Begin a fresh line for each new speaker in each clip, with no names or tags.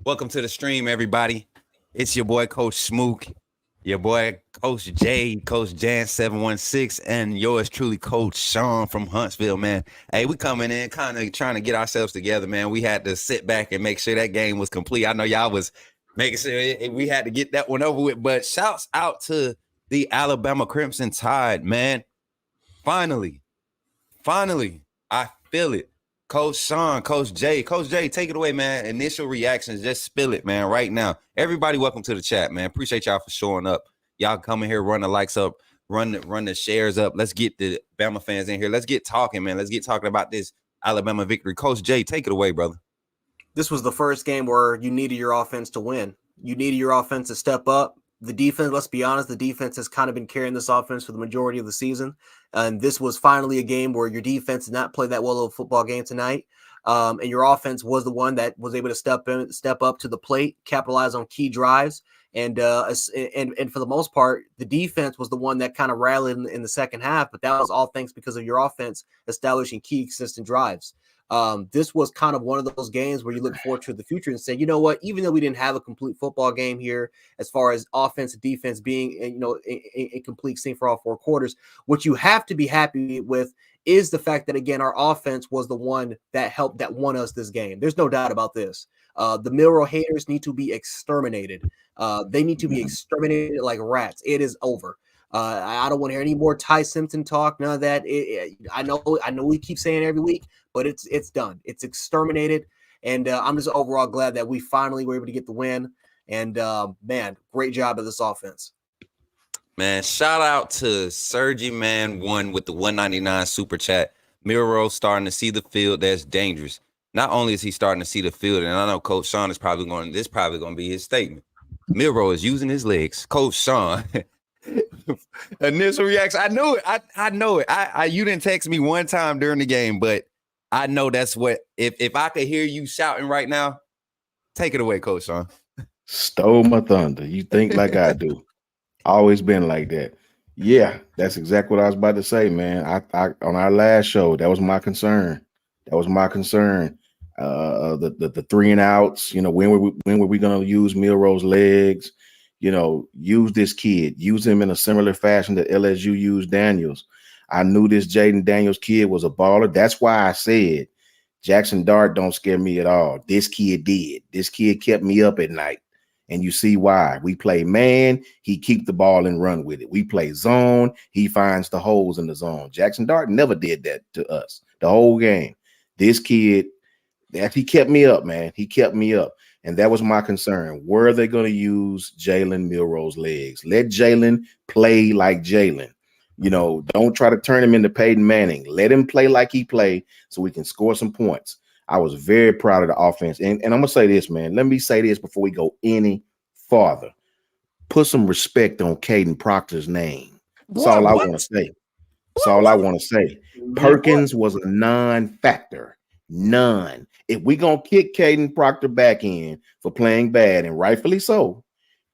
Welcome to the stream, everybody. It's your boy, Coach Smook, your boy, Coach J, Coach Jan716, and yours truly, Coach Sean from Huntsville, man. Hey, we coming in kind of trying to get ourselves together, man. We had to sit back and make sure that game was complete. I know y'all was making sure we had to get that one over with, but shouts out to the Alabama Crimson Tide, man. Finally, finally, I feel it. Coach Sean, Coach J, take it away, man. Initial reactions, just spill it, man, right now. Everybody, welcome to the chat, man. Appreciate y'all for showing up. Y'all coming here, run the likes up, run the shares up. Let's get the Bama fans in here. Let's get talking, man. Let's get talking about this Alabama victory. Coach J, take it away, brother.
This was the first game where you needed your offense to win. You needed your offense to step up. The defense, let's be honest, the defense has kind of been carrying this offense for the majority of the season. And this was finally a game where your defense did not play that well of a football game tonight. And your offense was the one that was able to step up to the plate, capitalize on key drives. And for the most part, the defense was the one that kind of rallied in the second half. But that was all thanks because of your offense establishing key consistent drives. This was kind of one of those games where you look forward to the future and say, you know what, even though we didn't have a complete football game here, as far as offense and defense being, a complete scene for all four quarters, what you have to be happy with is the fact that, again, our offense was the one that won us this game. There's no doubt about this. The Milroe haters need to be exterminated. They need to be exterminated like rats. It is over. I don't want to hear any more Ty Simpson talk. None of that. I know we keep saying it every week, but it's done. It's exterminated, and I'm just overall glad that we finally were able to get the win. And man, great job of this offense.
Man, shout out to Sergi Man 1 with the 199 super chat. Milroe starting to see the field. That's dangerous. Not only is he starting to see the field, and I know Coach Sean is probably going to be his statement. Milroe is using his legs. Coach Sean. Initial reaction. I knew it. I know it. You didn't text me one time during the game, but I know that's what if I could hear you shouting right now, take it away, Coach Sean.
Stole my thunder. You think like I do. Always been like that. Yeah, that's exactly what I was about to say, man. I on our last show, that was my concern. The 3 and outs. When were we going to use Milroe's legs? Use this kid. Use him in a similar fashion that LSU used Daniels. I knew this Jaden Daniels kid was a baller. That's why I said Jackson Dart don't scare me at all. This kid did. This kid kept me up at night. And you see why. We play man, he keep the ball and run with it. We play zone, he finds the holes in the zone. Jackson Dart never did that to us the whole game. This kid, he kept me up, man. He kept me up. And that was my concern. Where are they going to use Jalen Milroe's legs? Let Jalen play like Jalen. Don't try to turn him into Peyton Manning. Let him play like he played so we can score some points. I was very proud of the offense. And I'm going to say this, man. Let me say this before we go any farther. Put some respect on Caden Proctor's name. That's all I want to say. That's all I want to say. Perkins was a non-factor. None. If we going to kick Caden Proctor back in for playing bad, and rightfully so,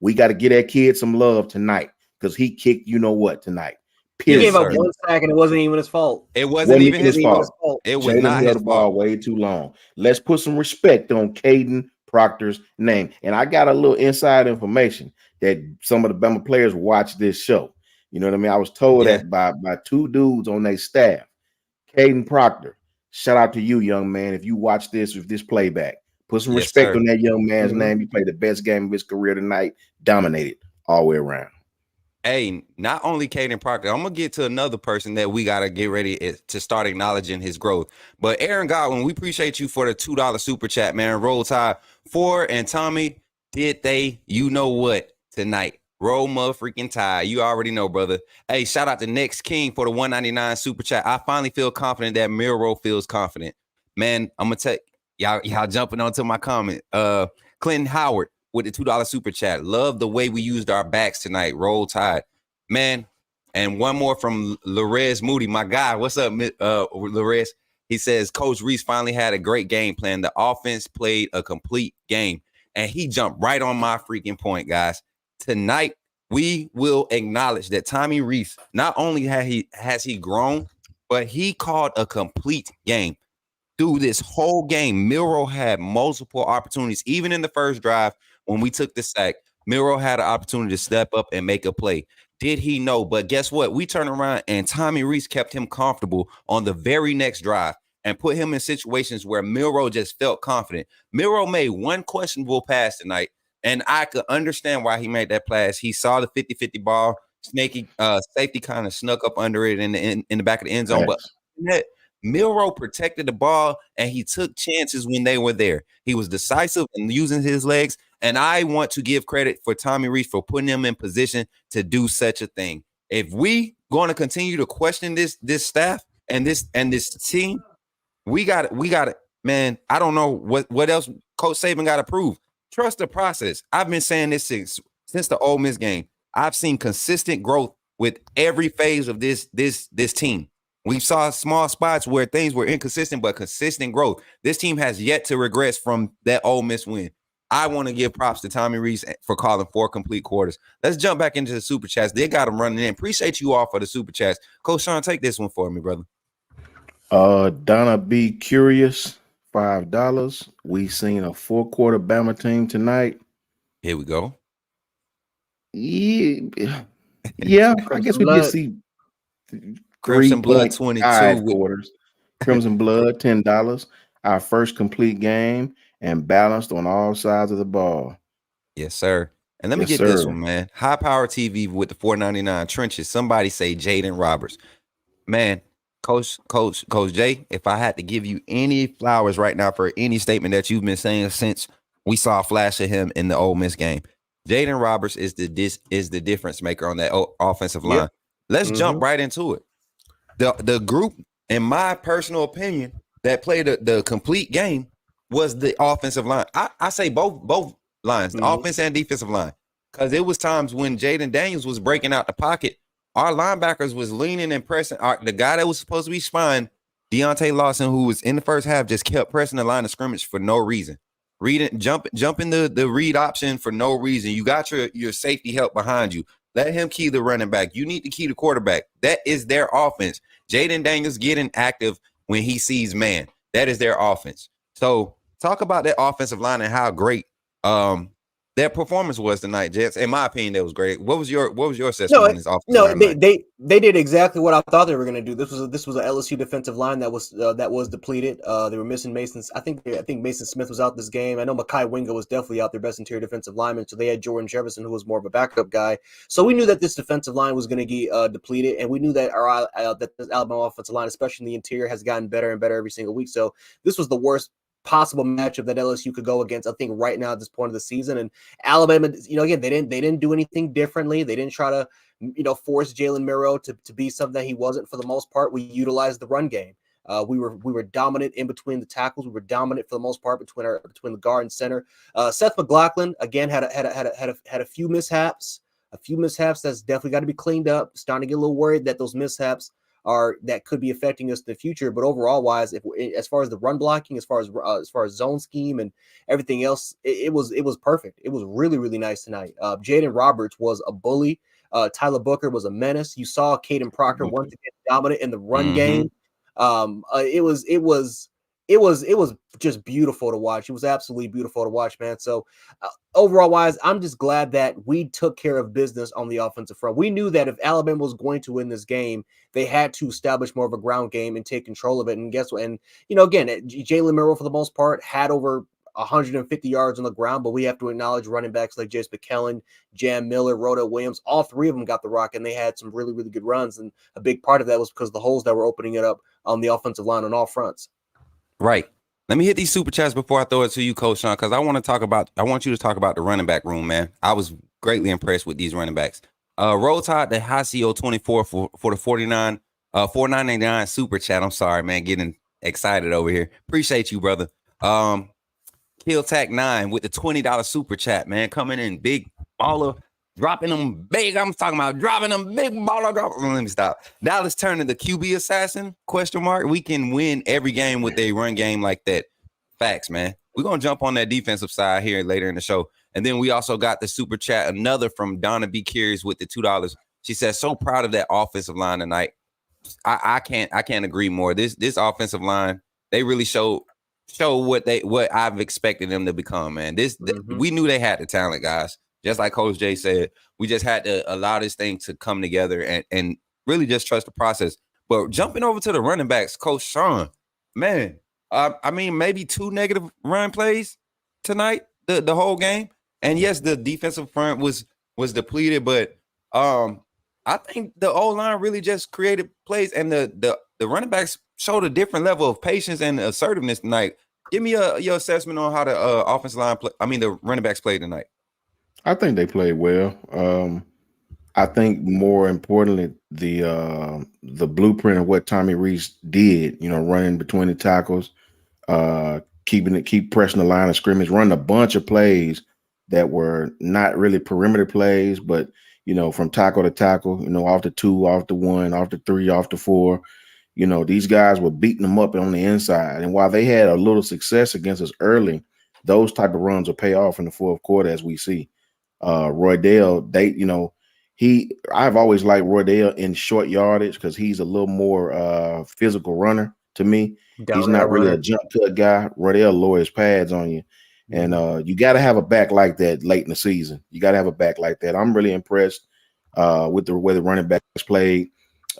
we got to get that kid some love tonight because he kicked tonight.
He gave up 1 sack, and it wasn't even his fault.
It wasn't even his fault.
It was not his fault. The ball way too long. Let's put some respect on Caden Proctor's name. And I got a little inside information that some of the Bama players watch this show. You know what I mean? I was told that by 2 dudes on their staff. Caden Proctor, shout out to you, young man. If you watch this with this playback, put some respect on that young man's name. He played the best game of his career tonight. Dominated all the way around.
Hey, not only Caden Proctor, I'm going to get to another person that we got to get ready to start acknowledging his growth. But Aaron Godwin, we appreciate you for the $2 super chat, man. Roll Tide 4 and Tommy, did they, you know what, tonight? Roll freaking Tide. You already know, brother. Hey, shout out to Next King for the 199 super chat. I finally feel confident that Milroe feels confident. Man, I'm going to take y'all jumping onto my comment. Clinton Howard with the $2 super chat. Love the way we used our backs tonight. Roll Tide. Man, and one more from Larez Moody, my guy. What's up, Larez? He says, Coach Reese finally had a great game plan. The offense played a complete game. And he jumped right on my freaking point, guys. Tonight, we will acknowledge that Tommy Reese, not only has he grown, but he called a complete game. through this whole game, Milroe had multiple opportunities. Even in the first drive, when we took the sack, Milroe had an opportunity to step up and make a play. Did he know? But guess what? We turned around and Tommy Reese kept him comfortable on the very next drive and put him in situations where Milroe just felt confident. Milroe made one questionable pass tonight, and I could understand why he made that pass. He saw the 50-50 ball. Snaky safety kind of snuck up under it in the back of the end zone. But Milroe protected the ball, and he took chances when they were there. He was decisive in using his legs, and I want to give credit for Tommy Reese for putting him in position to do such a thing. If we going to continue to question this staff and this team, we got it, man. I don't know what else Coach Saban got to prove. Trust the process. I've been saying this since the Ole Miss game. I've seen consistent growth with every phase of this team. We saw small spots where things were inconsistent, but consistent growth. This team has yet to regress from that Ole Miss win. I want to give props to Tommy Reese for calling 4 complete quarters. Let's jump back into the super chats. They got them running in. Appreciate you all for the super chats. Coach Sean, take this one for me, brother.
Donna B. Curious, $5. We seen a 4-quarter Bama team tonight.
Here we go.
Yeah, I guess we did see
Crimson Blood 22
quarters. Crimson Blood $10. Our first complete game and balanced on all sides of the ball.
Yes, sir. And let me get this one, man. High Power TV with the $4.99 trenches. Somebody say Jaden Roberts. Man, Coach Jay, if I had to give you any flowers right now for any statement that you've been saying since we saw a flash of him in the Ole Miss game, Jaden Roberts is the difference maker on that offensive line. Yep. Let's jump right into it. The group, in my personal opinion, that played the complete game was the offensive line. I say both lines, the offense and defensive line, because it was times when Jaden Daniels was breaking out the pocket, our linebackers was leaning and pressing. The guy that was supposed to be spying, Deontay Lawson, who was in the first half, just kept pressing the line of scrimmage for no reason. Jumping the read option for no reason. You got your safety help behind you. Let him key the running back. You need to key the quarterback. That is their offense. Jaden Daniels getting active when he sees man. That is their offense. So talk about that offensive line and how great their performance was tonight, Jets. In my opinion, that was great. What was your assessment on this offensive line?
They did exactly what I thought they were going to do. This was an LSU defensive line that was depleted. They were missing Mason. I think Mason Smith was out this game. I know Mekhi Wingo was definitely out, their best interior defensive lineman. So they had Jordan Jefferson, who was more of a backup guy. So we knew that this defensive line was going to get depleted, and we knew that that this Alabama offensive line, especially in the interior, has gotten better and better every single week. So this was the worst possible matchup that LSU could go against, I think, right now at this point of the season. And Alabama, again, they didn't do anything differently. They didn't try to, force Jalen Milroe to be something that he wasn't for the most part. We utilized the run game. We were dominant in between the tackles. We were dominant for the most part between the guard and center. Seth McLaughlin again had a few mishaps. That's definitely got to be cleaned up. Starting to get a little worried that those mishaps that could be affecting us in the future. But overall wise, as far as the run blocking, as far as zone scheme and everything else, it was perfect. It was really, really nice tonight. Jaden Roberts was a bully. Tyler Booker was a menace. You saw Caden Proctor once again dominant in the run game. It was just beautiful to watch. It was absolutely beautiful to watch, man. So overall wise, I'm just glad that we took care of business on the offensive front. We knew that if Alabama was going to win this game, they had to establish more of a ground game and take control of it. And guess what? And, again, Jalen Milroe, for the most part, had over 150 yards on the ground, but we have to acknowledge running backs like Jace McKellen, Jam Miller, Rhoda Williams, all three of them got the rock, and they had some really, really good runs. And a big part of that was because of the holes that were opening it up on the offensive line on all fronts.
Right. Let me hit these super chats before I throw it to you, Coach Sean, because I want you to talk about the running back room, man. I was greatly impressed with these running backs. Roll Tide, the Hasio 24 for the 499 super chat. I'm sorry, man, getting excited over here. Appreciate you, brother. Kill Tack 9 with the $20 super chat, man, coming in big baller, dropping them big. I'm talking about dropping them big baller. Let me stop. Dallas Turner, the QB assassin? ? We can win every game with a run game like that. Facts, man. We're gonna jump on that defensive side here later in the show, and then we also got the super chat, another from Donna B. Curious with the $2. She says, "So proud of that offensive line tonight." I can't agree more. This offensive line they really show what I've expected them to become, man. We knew they had the talent, guys. Just like Coach Jay said, we just had to allow this thing to come together and really just trust the process. But jumping over to the running backs, Coach Sean, man, I mean, maybe 2 negative run plays tonight, the whole game. And yes, the defensive front was depleted, but I think the O-line really just created plays, and the running backs showed a different level of patience and assertiveness tonight. Give me your assessment on how the offensive line the running backs played tonight.
I think they played well. I think more importantly, the blueprint of what Tommy Reese did, running between the tackles, keep pressing the line of scrimmage, running a bunch of plays that were not really perimeter plays, but from tackle to tackle, off the 2, off the 1, off the 3, off the 4. These guys were beating them up on the inside. And while they had a little success against us early, those type of runs will pay off in the fourth quarter, as we see. Roydell, I've always liked Roydell in short yardage because he's a little more physical runner to me. He's not really a jump cut guy. Roydell lowers pads on you. And you got to have a back like that late in the season. You got to have a back like that. I'm really impressed with the way the running backs played.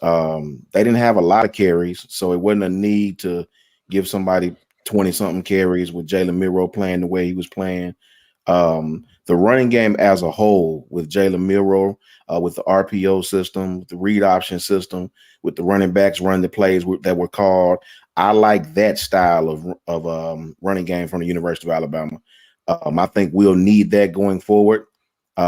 They didn't have a lot of carries, so it wasn't a need to give somebody 20-something carries with Jalen Milroe playing the way he was playing. The running game as a whole with Jalen Milroe, with the RPO system, with the read option system, with the running backs running the plays that were called, I like that style of running game from the University of Alabama. I think we'll need that going forward. We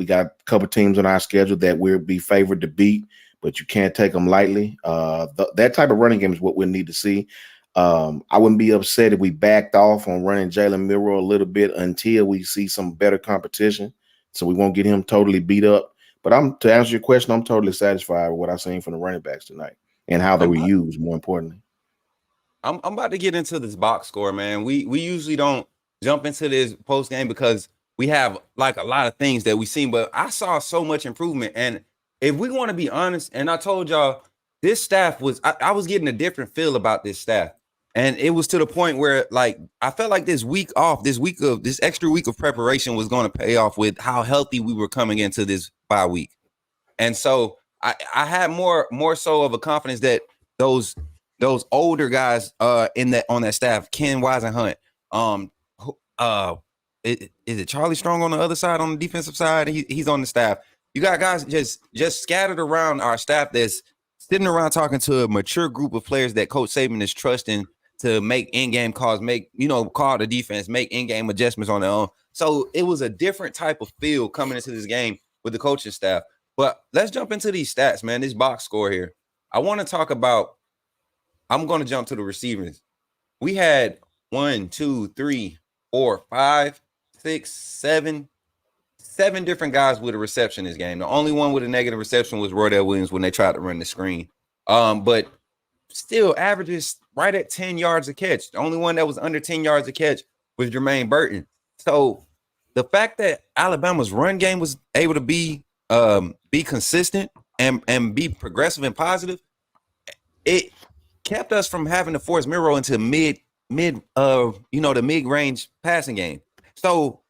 got a couple teams on our schedule that we'll be favored to beat, but you can't take them lightly. That type of running game is what we'll need to see. I wouldn't be upset if we backed off on running Jalen Milroe a little bit until we see some better competition, so we won't get him totally beat up. But to answer your question, I'm totally satisfied with what I've seen from the running backs tonight and how they were used, more importantly.
I'm about to get into this box score, man. We usually don't jump into this post game because we have like a lot of things that we've seen, but I saw so much improvement. And if we want to be honest, and I told y'all, this staff I was getting a different feel about this staff. And it was to the point where, like, I felt like this extra week of preparation was going to pay off with how healthy we were coming into this bye week. And so I had more so of a confidence that those older guys on that staff, Ken Wise and Hunt, is it Charlie Strong on the other side, on the defensive side? He's on the staff. You got guys just scattered around our staff that's sitting around talking to a mature group of players that Coach Saban is trusting to make in-game calls, call the defense, make in-game adjustments on their own. So it was a different type of feel coming into this game with the coaching staff. But let's jump into these stats, man. This box score here. I'm going to jump to the receivers. We had 1, 2, 3, 4, 5, 6, 7 different guys with a reception this game. The only one with a negative reception was Roydell Williams when they tried to run the screen. But still averages right at 10 yards a catch. The only one that was under 10 yards a catch was Jermaine Burton. So the fact that Alabama's run game was able to be consistent and be progressive and positive, it kept us from having to force Milroe into the mid-range passing game. So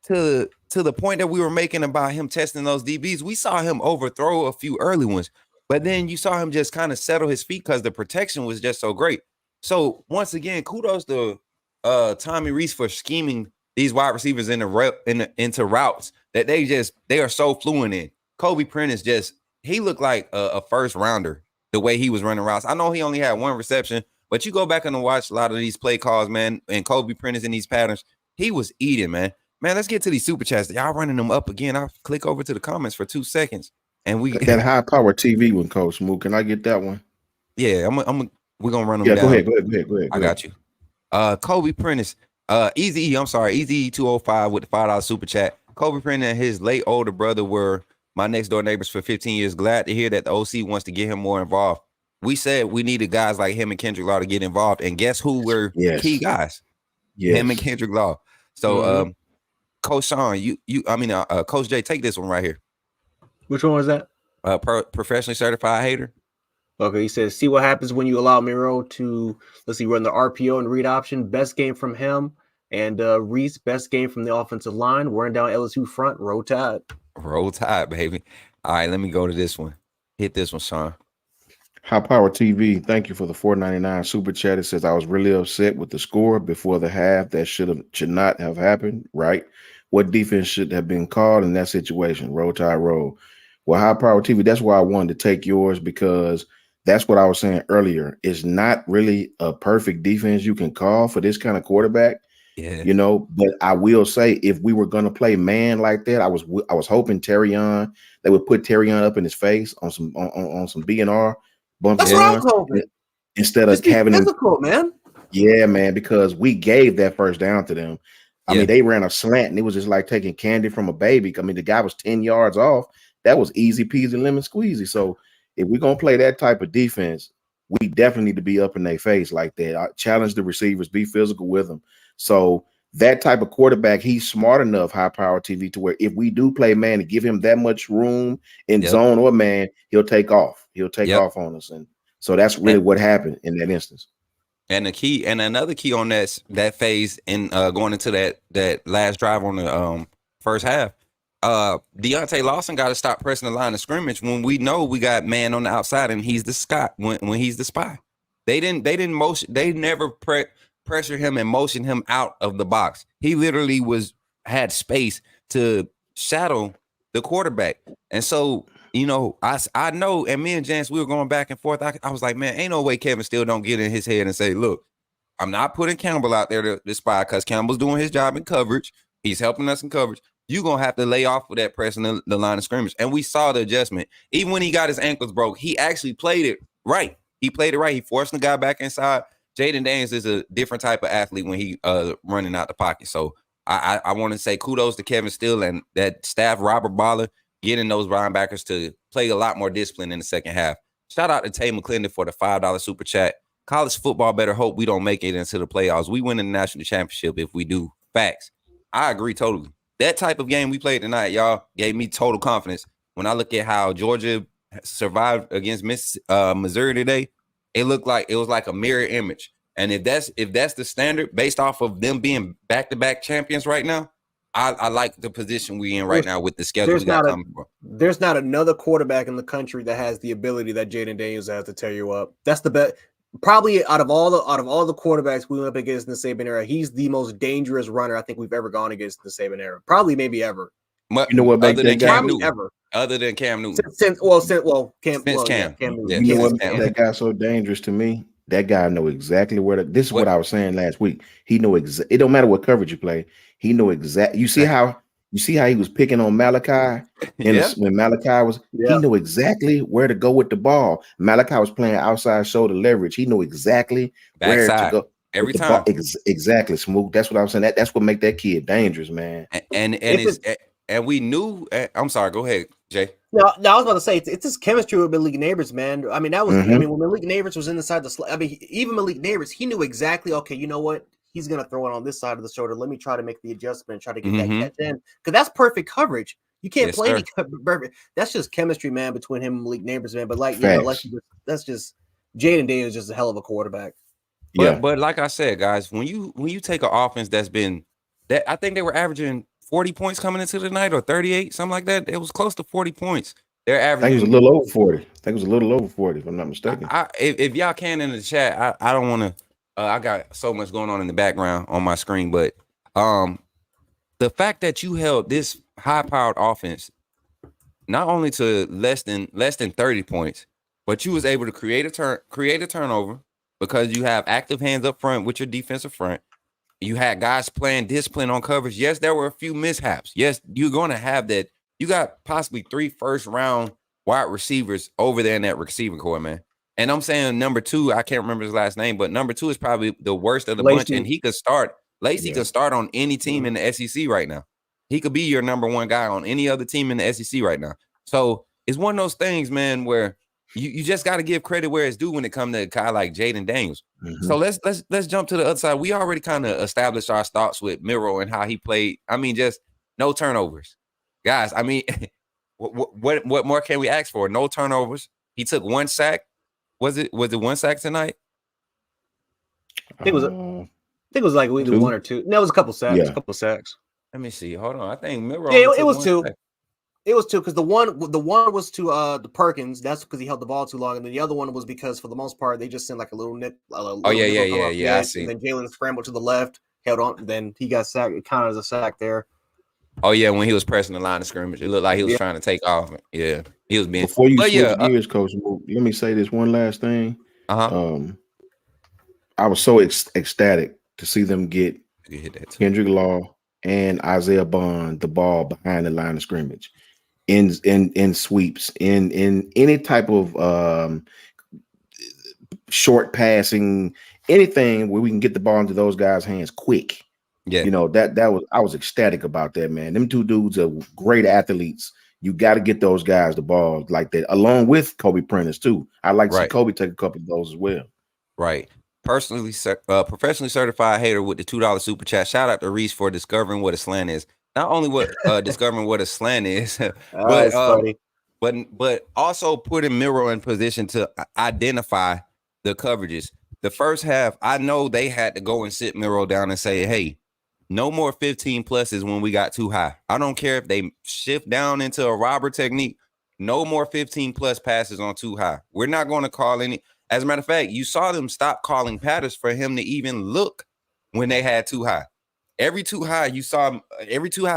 to the point that we were making about him testing those DBs, we saw him overthrow a few early ones, but then you saw him just kind of settle his feet because the protection was just so great. So once again, kudos to Tommy Reese for scheming these wide receivers into routes that they are so fluent in. Kobe Prentice he looked like a first rounder the way he was running routes. I know he only had one reception, but you go back and watch a lot of these play calls, man, and Kobe Prentice in these patterns, he was eating, man. Man, let's get to these super chats. Y'all running them up again. I'll click over to the comments for 2 seconds. And we
that high power TV one, Coach Smooth. Can I get that one?
Yeah, we're gonna run them down.
Go ahead.
I got you. Kobe Prentice, Easy 205 with the $5 super chat. Kobe Prentice and his late older brother were my next door neighbors for 15 years. Glad to hear that the OC wants to get him more involved. We said we needed guys like him and Kendrick Law to get involved, and guess who were key guys? Yes. Him and Kendrick Law. So Coach Sean, Coach Jay, take this one right here.
Which one was that?
Professionally certified hater.
Okay, he says, see what happens when you allow Milroe to, let's see, run the RPO and read option. Best game from him. And Reese, best game from the offensive line. Wearing down LSU front. Roll Tide.
Roll Tide, baby. All right, let me go to this one. Hit this one, Sean.
High Power TV, thank you for the $4.99 super chat. It says I was really upset with the score before the half. That should not have happened, right? What defense should have been called in that situation? Roll Tide roll. Well, High Power TV, that's why I wanted to take yours, because that's what I was saying earlier. It's not really a perfect defense you can call for this kind of quarterback.
Yeah.
You know, but I will say, if we were going to play man like that, I was hoping Terrion, they would put Terrion up in his face on some BNR.
That's what I was hoping.
Instead
Just
of having
physical, man.
Yeah, man, because we gave that first down to them. I mean, they ran a slant and it was just like taking candy from a baby. I mean, the guy was 10 yards off. That was easy peasy lemon squeezy. So if we're going to play that type of defense, we definitely need to be up in their face like that. I challenge the receivers, be physical with them. So that type of quarterback, he's smart enough, High Power TV, to where if we do play man and give him that much room in zone or man, he'll take off. He'll take off on us. And so that's really what happened in that instance.
And the key, and another key on that phase in going into that last drive on the first half, Deontay Lawson got to stop pressing the line of scrimmage when we know we got man on the outside and he's the Scott when he's the spy. They never pressure him and motion him out of the box. He literally had space to shadow the quarterback. And so, you know, I know, and me and Jance, we were going back and forth. I was like, man, ain't no way Kevin still don't get in his head and say, look, I'm not putting Campbell out there to spy because Campbell's doing his job in coverage. He's helping us in coverage. You're going to have to lay off with that press in the line of scrimmage. And we saw the adjustment. Even when he got his ankles broke, he actually played it right. He played it right. He forced the guy back inside. Jaden Daniels is a different type of athlete when he running out the pocket. So I want to say kudos to Kevin Steele and that staff, Robert Baller, getting those linebackers to play a lot more discipline in the second half. Shout out to Tay McClendon for the $5 super chat. College football better hope we don't make it into the playoffs. We win the national championship if we do. Facts. I agree totally. That type of game we played tonight, y'all, gave me total confidence. When I look at how Georgia survived against Missouri today, it looked like it was like a mirror image. And if that's the standard based off of them being back-to-back champions right now, I like the position we in right now with the schedule we got coming from.
There's not another quarterback in the country that has the ability that Jaden Daniels has to tear you up. That's the best. Probably out of all the quarterbacks we went up against in the Saban era, he's the most dangerous runner I think we've ever gone against in the Saban era. Probably, maybe ever.
You
know what
other than Cam
Newton? Ever.
Other than Cam Newton.
Since Cam Newton.
Yeah, you know what made that guy so dangerous to me? That guy know exactly where this is what I was saying last week. He know it don't matter what coverage you play. He know exactly. You see how he was picking on Malachi when Malachi was. He knew exactly where to go with the ball. Malachi was playing outside shoulder leverage. He knew exactly where to go
every time.
Exactly, Smooth. That's what I was saying. That's what make that kid dangerous, man.
And we knew. I'm sorry. Go ahead, Jay.
No, I was about to say it's this chemistry with Malik Neighbors, man. I mean, that was. I mean, when Malik Neighbors was inside the. I mean, even Malik Neighbors, he knew exactly. Okay, you know what? He's gonna throw it on this side of the shoulder. Let me try to make the adjustment, try to get that catch in, because that's perfect coverage. You can't play any perfect. That's just chemistry, man, between him and Malik Neighbors, man. But that's just Jaden Daniels is just a hell of a quarterback.
But like I said, guys, when you take an offense that's been that, I think they were averaging 40 points coming into the night or 38, something like that. It was close to 40 points. They're averaging.
I think it was a little over 40. I think it was a little over 40, if I'm not mistaken.
If y'all can in the chat, I don't want to. I got so much going on in the background on my screen, but the fact that you held this high-powered offense not only to less than 30 points, but you was able to create a turnover because you have active hands up front with your defensive front. You had guys playing discipline on coverage. Yes, there were a few mishaps. Yes, you're going to have that. You got possibly 3 first-round wide receivers over there in that receiving core, man. And I'm saying number 2, I can't remember his last name, but number 2 is probably the worst of the bunch, and he could start. Lacey could start on any team in the SEC right now. He could be your number 1 guy on any other team in the SEC right now. So it's one of those things, man, where you just got to give credit where it's due when it comes to a guy like Jaden Daniels. So let's jump to the other side. We already kind of established our thoughts with Milroe and how he played. I mean, just no turnovers, guys. I mean, what more can we ask for? No turnovers. He took 1 sack. Was it one sack tonight?
I think it was like either 1 or 2. No, it was a couple sacks.
Yeah.
A couple sacks.
Let me see. Hold on. I think Milroe.
Yeah, it was
one
2.
sack.
It was 2 because the one was to the Perkins. That's because he held the ball too long, and then the other one was because for the most part they just sent like a little nick.
Yeah. I see.
And then Jalen scrambled to the left, held on. Then he got sacked. It counted as a sack there.
Oh yeah, when he was pressing the line of scrimmage, it looked like he was trying to take off. Yeah, he was being.
Before you switch gears, Coach, let me say this one last thing. I was so ecstatic to see them get Kendrick Law and Isaiah Bond the ball behind the line of scrimmage, in sweeps, in any type of short passing, anything where we can get the ball into those guys' hands quick.
Yeah,
I was ecstatic about that, man. Them two dudes are great athletes. You got to get those guys the ball like that, along with Kobe Prentice too. I'd like to see Kobe take a couple of those as well.
Right. Professionally certified hater with the $2 super chat. Shout out to Reese for discovering what a slant is. Not only discovering what a slant is, but also putting Milroe in position to identify the coverages. The first half, I know they had to go and sit Milroe down and say, hey, no more 15 pluses when we got too high. I don't care if they shift down into a robber technique. No more 15 plus passes on too high. We're not going to call any. As a matter of fact, you saw them stop calling patterns for him to even look when they had too high. Every too high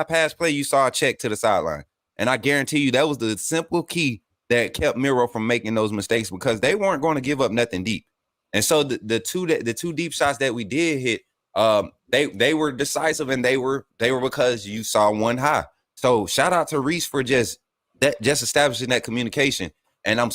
pass play, you saw a check to the sideline. And I guarantee you that was the simple key that kept Milroe from making those mistakes because they weren't going to give up nothing deep. And so the two deep shots that we did hit, they were decisive and they were because you saw one high. So shout out to Reese for just establishing that communication. And I'm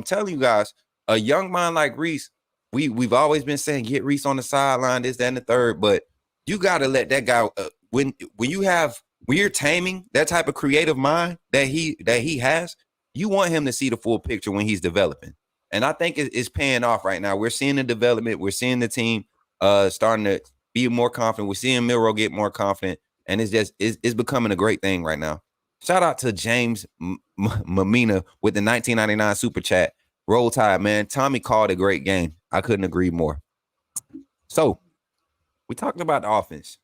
telling you guys, a young mind like Reese, we've always been saying get Reese on the sideline, this, that, and the third. But you got to let that guy when you're taming that type of creative mind that he has, you want him to see the full picture when he's developing. And I think it's paying off right now. We're seeing the development. We're seeing the team starting to be more confident. We're seeing Milroe get more confident, and it's becoming a great thing right now. Shout out to James Mamina with the 1999 super chat. Roll Tide, man. Tommy called a great game. I couldn't agree more. So we talked about the offense.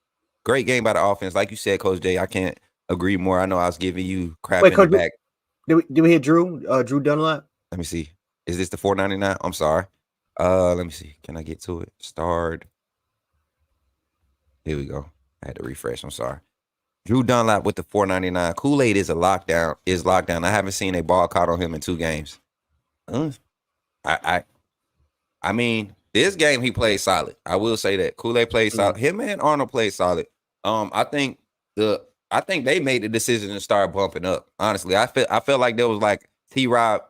Great game by the offense. Like you said, Coach Jay, I can't agree more. I know I was giving you crap in the back.
Did we hit Drew Dunlap?
Let me see. Is this the 499? I'm sorry. Let me see. Can I get to it? Start. Here we go. I had to refresh. I'm sorry. Drew Dunlap with the 499. Kool-Aid is lockdown. I haven't seen a ball caught on him in 2 games. I mean, this game he played solid. I will say that Kool-Aid played solid. Him and Arnold played solid. I think they made the decision to start bumping up. Honestly, I felt like there was like T-Rob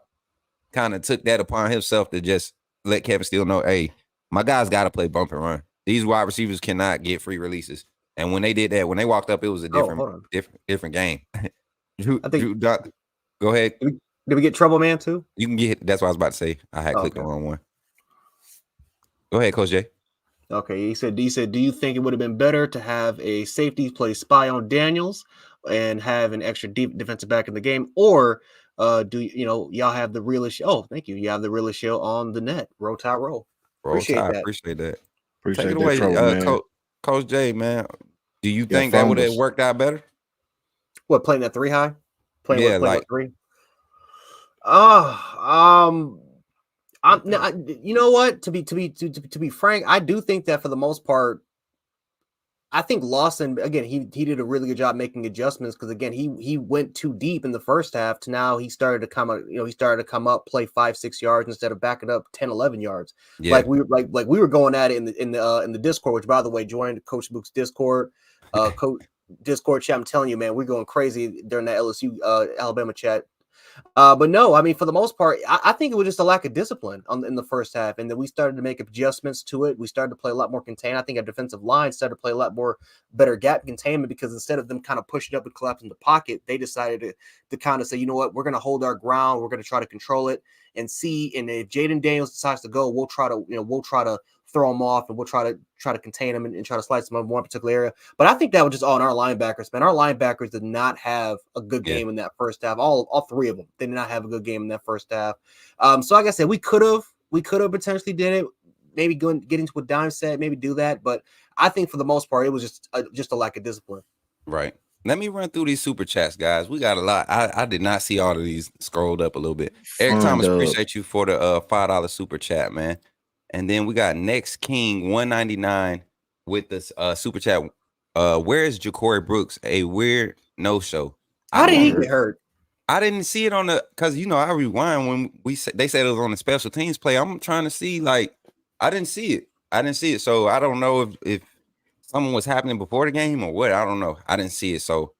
kind of took that upon himself to just let Kevin Steele know, hey, my guys got to play bump and run. These wide receivers cannot get free releases. And when they did that, when they walked up, it was a different game. Drew, go ahead.
Did we get Trouble Man too?
You can get. That's what I was about to say. I had clicked the wrong one. Go ahead, Coach Jay.
Okay, he said, do you think it would have been better to have a safety play spy on Daniels and have an extra deep defensive back in the game, or do y'all have the realest? Oh, thank you. You have the realest show on the net. Roll Tide Roll. Appreciate that.
Appreciate that.
Appreciate
Take it
that
away,
trouble, man.
Coach Jay, man. Do you think that would have worked out better?
What, playing that 3 high? Playing with 3? You know what? To be frank, I do think that for the most part, I think Lawson again. He did a really good job making adjustments because again he went too deep in the first half to now he started to come up, play 5-6 yards instead of backing up 10-11 yards. Yeah. Like we were going at it in the Discord, which by the way, join Coach Book's Discord, Coach Discord chat. I'm telling you, man, we're going crazy during that LSU Alabama chat. But no, I mean, for the most part, I think it was just a lack of discipline in the first half. And then we started to make adjustments to it. We started to play a lot more contained. I think our defensive line started to play a lot more better gap containment because instead of them kind of pushing up and collapsing the pocket, they decided to kind of say, you know what, we're going to hold our ground. We're going to try to control it and see. And if Jaden Daniels decides to go, we'll try to throw him off and we'll try to contain him and try to slice him on one particular area. But I think that was just on our linebackers, man. Our linebackers did not have a good game in that first half. All 3 of them, they did not have a good game in that first half. So like I said, we could have we could have potentially did it. Maybe get into a dime set, maybe do that. But I think for the most part, it was just a lack of discipline.
Right. Let me run through these super chats, guys. We got a lot. I did not see all of these scrolled up a little bit. Eric
Fun
Thomas,
dub.
appreciate you for the $5 super chat, man. And then we got Next King 199 with this super chat. Where is Ja'Cory Brooks? A weird no-show.
How did he
heard.
get hurt?
I didn't see it on the because I rewind when they said it was on the special teams play. I'm trying to see, like, I didn't see it. So I don't know if something was happening before the game or what. I don't know. I didn't see it. So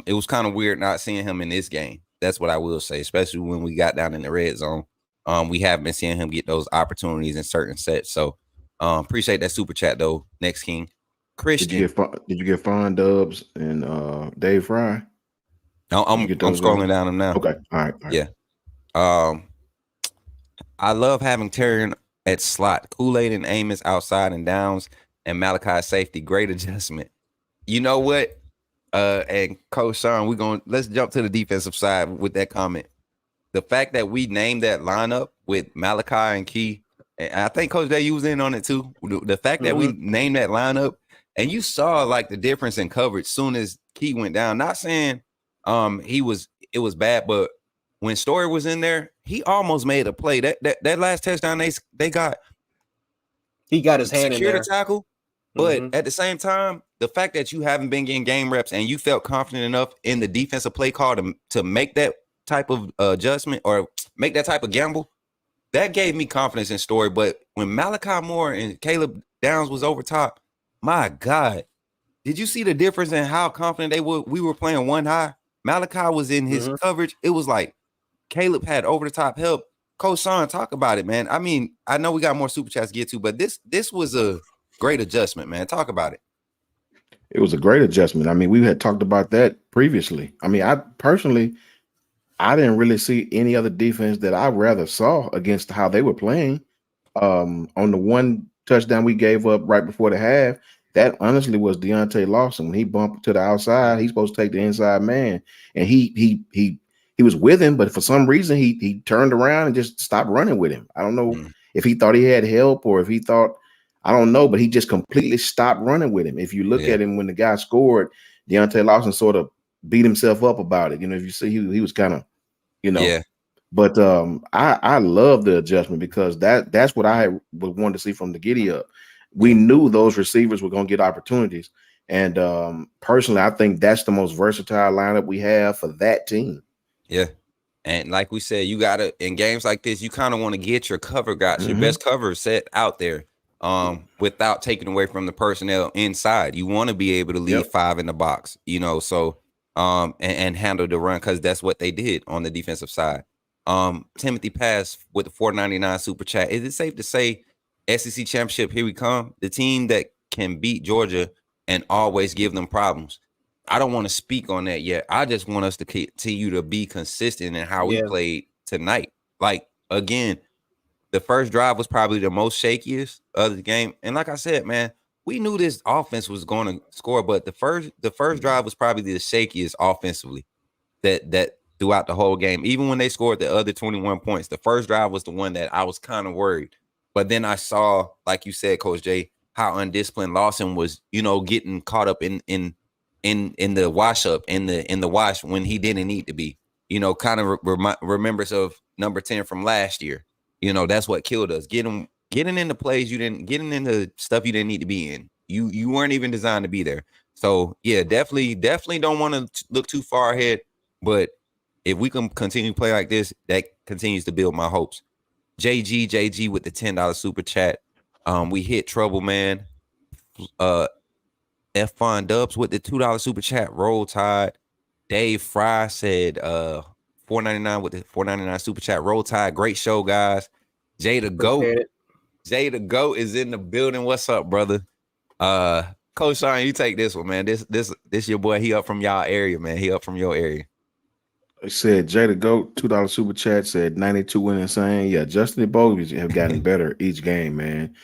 it was kind of weird not seeing him in this game. That's what I will say, especially when we got down in the red zone. We have been seeing him get those opportunities in certain sets. So appreciate that super chat though. Next King. Christian.
Did you get Fun Dubs and Dave Fry?
I'm scrolling down them now.
Okay. All right.
Yeah. I love having Terry at slot. Kool-Aid and Amos outside and downs, and Malachi safety. Great adjustment. You know what? And Coach Sean, let's jump to the defensive side with that comment. The fact that we named that lineup with Malachi and Key, and I think Coach Day, you was in on it too. The fact that we named that lineup, and you saw like the difference in coverage soon as Key went down. Not saying it was bad, but when Story was in there, he almost made a play. That last touchdown they got,
he got his hand in there.
Secure the tackle, but at the same time, the fact that you haven't been getting game reps and you felt confident enough in the defensive play call to make that type of adjustment or make that type of gamble, that gave me confidence in Story. But when Malachi Moore and Caleb Downs was over top, my God, did you see the difference in how confident we were playing one high? Malachi was in his coverage. It was like Caleb had over the top help. Coach Sean, talk about it, man. I mean, I know we got more super chats to get to, but this was a great adjustment, man. Talk about it.
It was a great adjustment. I mean, we had talked about that previously. I mean, I didn't really see any other defense that I rather saw against how they were playing. On the one touchdown we gave up right before the half, that honestly was Deontay Lawson. When he bumped to the outside, he's supposed to take the inside man, and he was with him, but for some reason he turned around and just stopped running with him. I don't know if he thought he had help or if he thought, I don't know, but he just completely stopped running with him. If you look at him when the guy scored, Deontay Lawson sort of beat himself up about it. If you see, he was kind of,
Yeah.
But I love the adjustment because that's what I would want to see from the giddy up. We knew those receivers were going to get opportunities. And personally, I think that's the most versatile lineup we have for that team.
Yeah. And like we said, you got to, in games like this, you kind of want to get your cover guys, your best cover set out there without taking away from the personnel inside. You want to be able to leave 5 in the box, so and handle the run because that's what they did on the defensive side. Timothy Pass with the $4.99 super chat. Is it safe to say SEC championship, here we come? The team that can beat Georgia and always give them problems. I don't want to speak on that yet. I just want us to continue to be consistent in how we played tonight. Like, again, the first drive was probably the most shakiest of the game. And like I said, man, we knew this offense was going to score, but the first drive was probably the shakiest offensively that throughout the whole game. Even when they scored the other 21 points, the first drive was the one that I was kind of worried. But then I saw, like you said, Coach Jay, how undisciplined Lawson was, getting caught up in the wash up, in the wash when he didn't need to be. Kind of remembers of number 10 from last year. That's what killed us. Getting into plays getting into stuff you didn't need to be in. You weren't even designed to be there. So yeah, definitely don't want to look too far ahead. But if we can continue to play like this, that continues to build my hopes. JG with the $10 super chat. We hit trouble, man. F Fun Dubs with the $2 super chat. Roll Tide. Dave Fry said $4.99 with the $4.99 super chat. Roll Tide. Great show, guys. Jay the Goat is in the building. What's up, brother? Coach Sean, you take this one, man. This your boy. He up from y'all area, man. He up from your area.
It said Jay the Goat, $2 super chat, said 92 winning saying, yeah, Justin and Bogies have gotten better each game, man.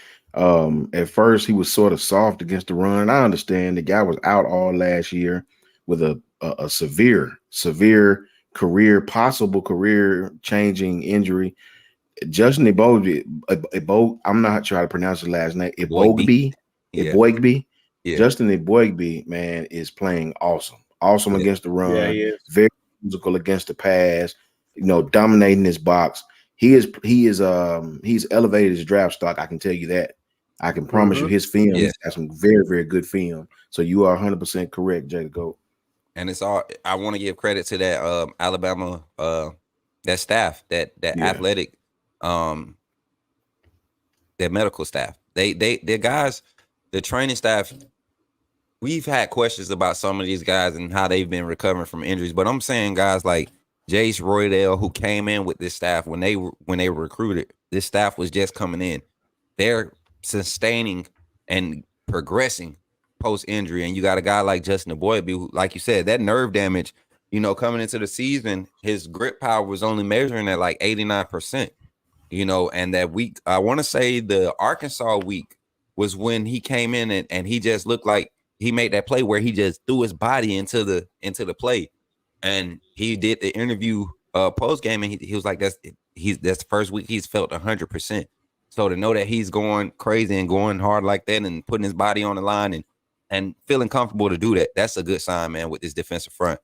At first he was sort of soft against the run. I understand the guy was out all last year with a severe possible career changing injury. Justin Eboigbe, I'm not sure how to pronounce his last name.
Eboigbe.
Eboigbe.
Yeah.
Justin Eboigbe, man, is playing awesome. Awesome against the run.
Yeah, he is.
Very physical against the pass. Dominating his box. He's elevated his draft stock. I can tell you that. I can promise you his film. He's got some very, very good film. So you are 100% correct, Jay the GOAT.
And it's all, I want to give credit to that Alabama that staff, that athletic, that medical staff. They guys, the training staff. We've had questions about some of these guys and how they've been recovering from injuries, but I'm saying guys like Jace Roydell, who came in with this staff when they were recruited, this staff was just coming in. They're sustaining and progressing post injury, and you got a guy like Justin Eboigbe, who, like you said, that nerve damage. Coming into the season, his grip power was only measuring at like 89%. And that week, I want to say the Arkansas week was when he came in and he just looked like he made that play where he just threw his body into the play, and he did the interview post game, and he was like, that's the first week he's felt 100%. So to know that he's going crazy and going hard like that and putting his body on the line and feeling comfortable to do that, that's a good sign, man. With this defensive front,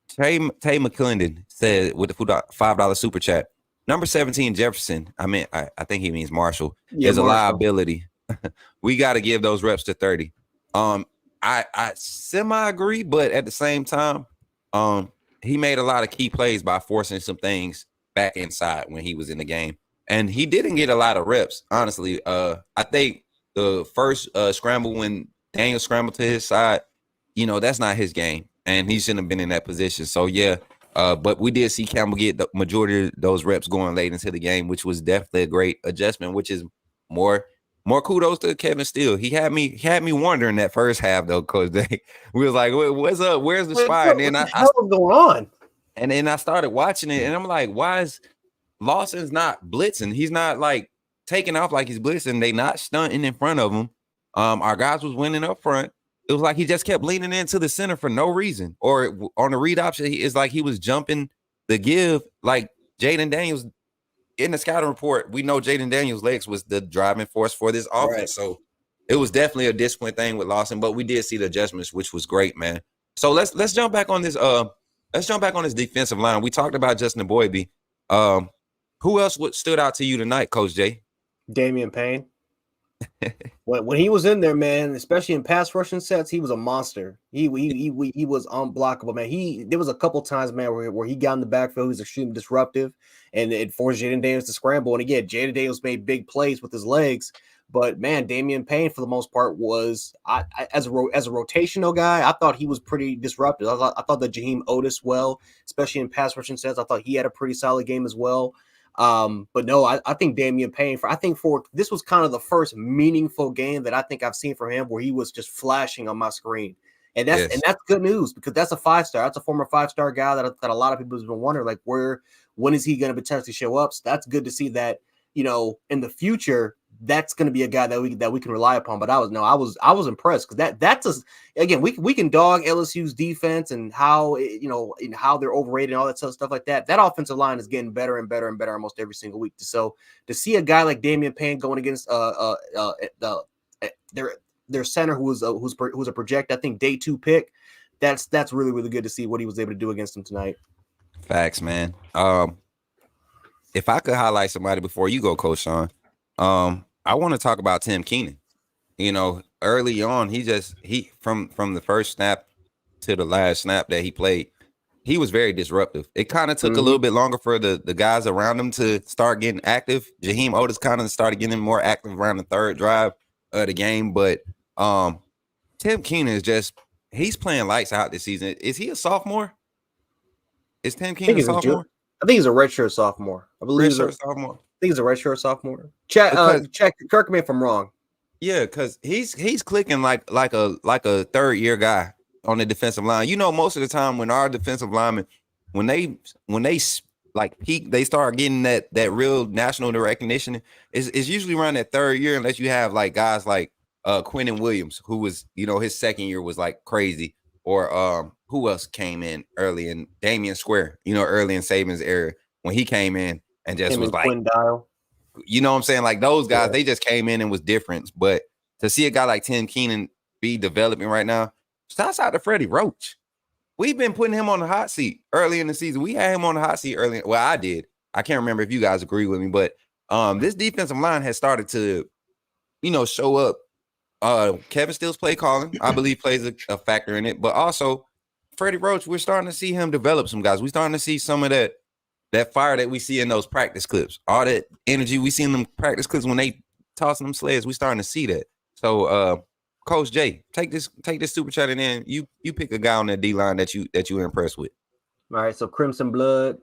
Tay McClendon said with the $5 super chat, number 17 Jefferson. I think he means Marshall. Is a liability. We got to give those reps to 30. I semi agree, but at the same time, he made a lot of key plays by forcing some things back inside when he was in the game, and he didn't get a lot of reps. Honestly, I think the first scramble when Daniel scrambled to his side, that's not his game, and he shouldn't have been in that position. So but we did see Campbell get the majority of those reps going late into the game, which was definitely a great adjustment. Which is more kudos to Kevin Steele. He had me wondering that first half though, Coach Day. We was like, what's up? Where's the spy? And then
what the hell is going on?
And then I started watching it, and I'm like, why is Lawson's not blitzing? He's not like taking off like he's blitzing. They not stunting in front of him. Our guys was winning up front. It was like he just kept leaning into the center for no reason. Or on the read option, it's like he was jumping the give. Like Jaden Daniels in the scouting report, we know Jaden Daniels' legs was the driving force for this offense. Right. So it was definitely a discipline thing with Lawson, but we did see the adjustments, which was great, man. So let's jump back on this. Let's jump back on this defensive line. We talked about Justin Eboigbe. Who else stood out to you tonight, Coach Jay?
Damian Payne. when he was in there, man, especially in pass rushing sets, he was a monster. He was unblockable, man. There was a couple times, man, where he got in the backfield. He was extremely disruptive, and it forced Jaden Daniels to scramble. And again, Jaden Daniels made big plays with his legs, but man, Damian Payne for the most part was as a rotational guy. I thought he was pretty disruptive. I thought that Jaheim Otis, especially in pass rushing sets, I thought he had a pretty solid game as well. But no, I think Damian Payne, for this was kind of the first meaningful game that I think I've seen from him where he was just flashing on my screen. And that's good news, because that's a 5-star. That's a former 5-star guy that a lot of people have been wondering, like, when is he going to potentially show up? So that's good to see that, in the future, that's going to be a guy that we can rely upon. But I was impressed, because again, we can dog LSU's defense and how how they're overrated and all that stuff like that. That offensive line is getting better and better and better almost every single week. So to see a guy like Damian Payne going against their center who's a project, I think day 2 pick, that's really, really good to see what he was able to do against him tonight.
Facts, man. If I could highlight somebody before you go, Coach Sean, I want to talk about Tim Keenan. Early on, he from the first snap to the last snap that he played, he was very disruptive. It kind of took a little bit longer for the guys around him to start getting active. Jaheim Otis kind of started getting more active around the third drive of the game, but Tim Keenan he's playing lights out this season. Is he a sophomore? Is Tim Keenan a sophomore?
I think he's a redshirt sophomore. I believe he's a sophomore. I think he's a redshirt sophomore. Check, correct me if I'm wrong.
Yeah, because he's clicking like a third year guy on the defensive line. Most of the time when our defensive linemen, when they like peak, they start getting that real national recognition. It's usually around that third year, unless you have like guys like Quinnen Williams, who was his second year was like crazy, or who else came in early in Damian Square, early in Saban's era when he came in and just was like
Quinn Dial.
You know what I'm saying? Like those guys,
Yeah.
they just came in and was different. But to see a guy like Tim Keenan be developing right now, shouts out to Freddie Roach. We've been putting him on the hot seat early in the season. We had him on the hot seat early. Well, I did. I can't remember if you guys agree with me, but this defensive line has started to, show up. Kevin Steele's play calling, I believe, plays a factor in it. But also, Freddie Roach, we're starting to see him develop some guys. We're starting to see some of that fire that we see in those practice clips. All that energy we see in them practice clips when they tossing them sleds, we're starting to see that. So, Coach Jay, take this super chat and then you pick a guy on that D line that you were impressed with.
All right, so Crimson Blood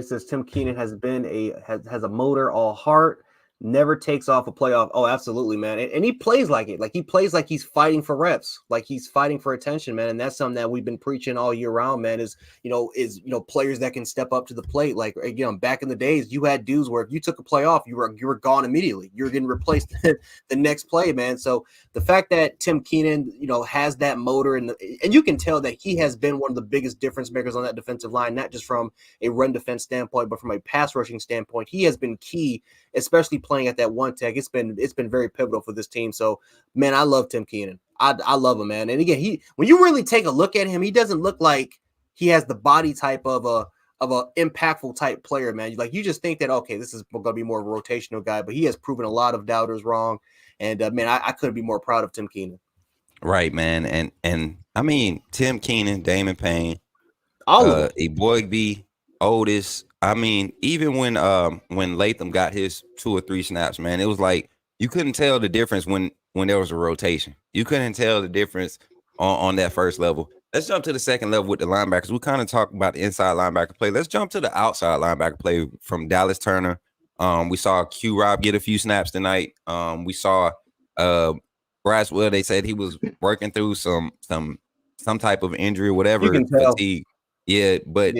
says Tim Keenan has a motor, all heart, never takes off a playoff. Oh, absolutely, man. And he plays like it. Like he plays like he's fighting for reps, like he's fighting for attention, man. And that's something that we've been preaching all year round, man, is players that can step up to the plate. Like, back in the days, you had dudes where if you took a play off, you were gone immediately. You were getting replaced the next play, man. So the fact that Tim Keenan, has that motor and you can tell that he has been one of the biggest difference makers on that defensive line, not just from a run defense standpoint, but from a pass rushing standpoint. He has been key, especially playing at that one tech. It's been very pivotal for this team. So, man, I love Tim Keenan. I love him, man. And again, when you really take a look at him, he doesn't look like he has the body type of a impactful type player, man. You just think that, okay, this is going to be more of a rotational guy, but he has proven a lot of doubters wrong. And man, I couldn't be more proud of Tim Keenan.
Right, man. And I mean, Tim Keenan, Damon Payne, Eboigbe, Otis. I mean, even when Latham got his 2 or 3 snaps, man, it was like you couldn't tell the difference when there was a rotation. You couldn't tell the difference on that first level. Let's jump to the second level with the linebackers. We kind of talked about the inside linebacker play. Let's jump to the outside linebacker play from Dallas Turner. We saw Q Rob get a few snaps tonight. We saw Braswell. They said he was working through some type of injury, whatever, fatigue. Yeah, but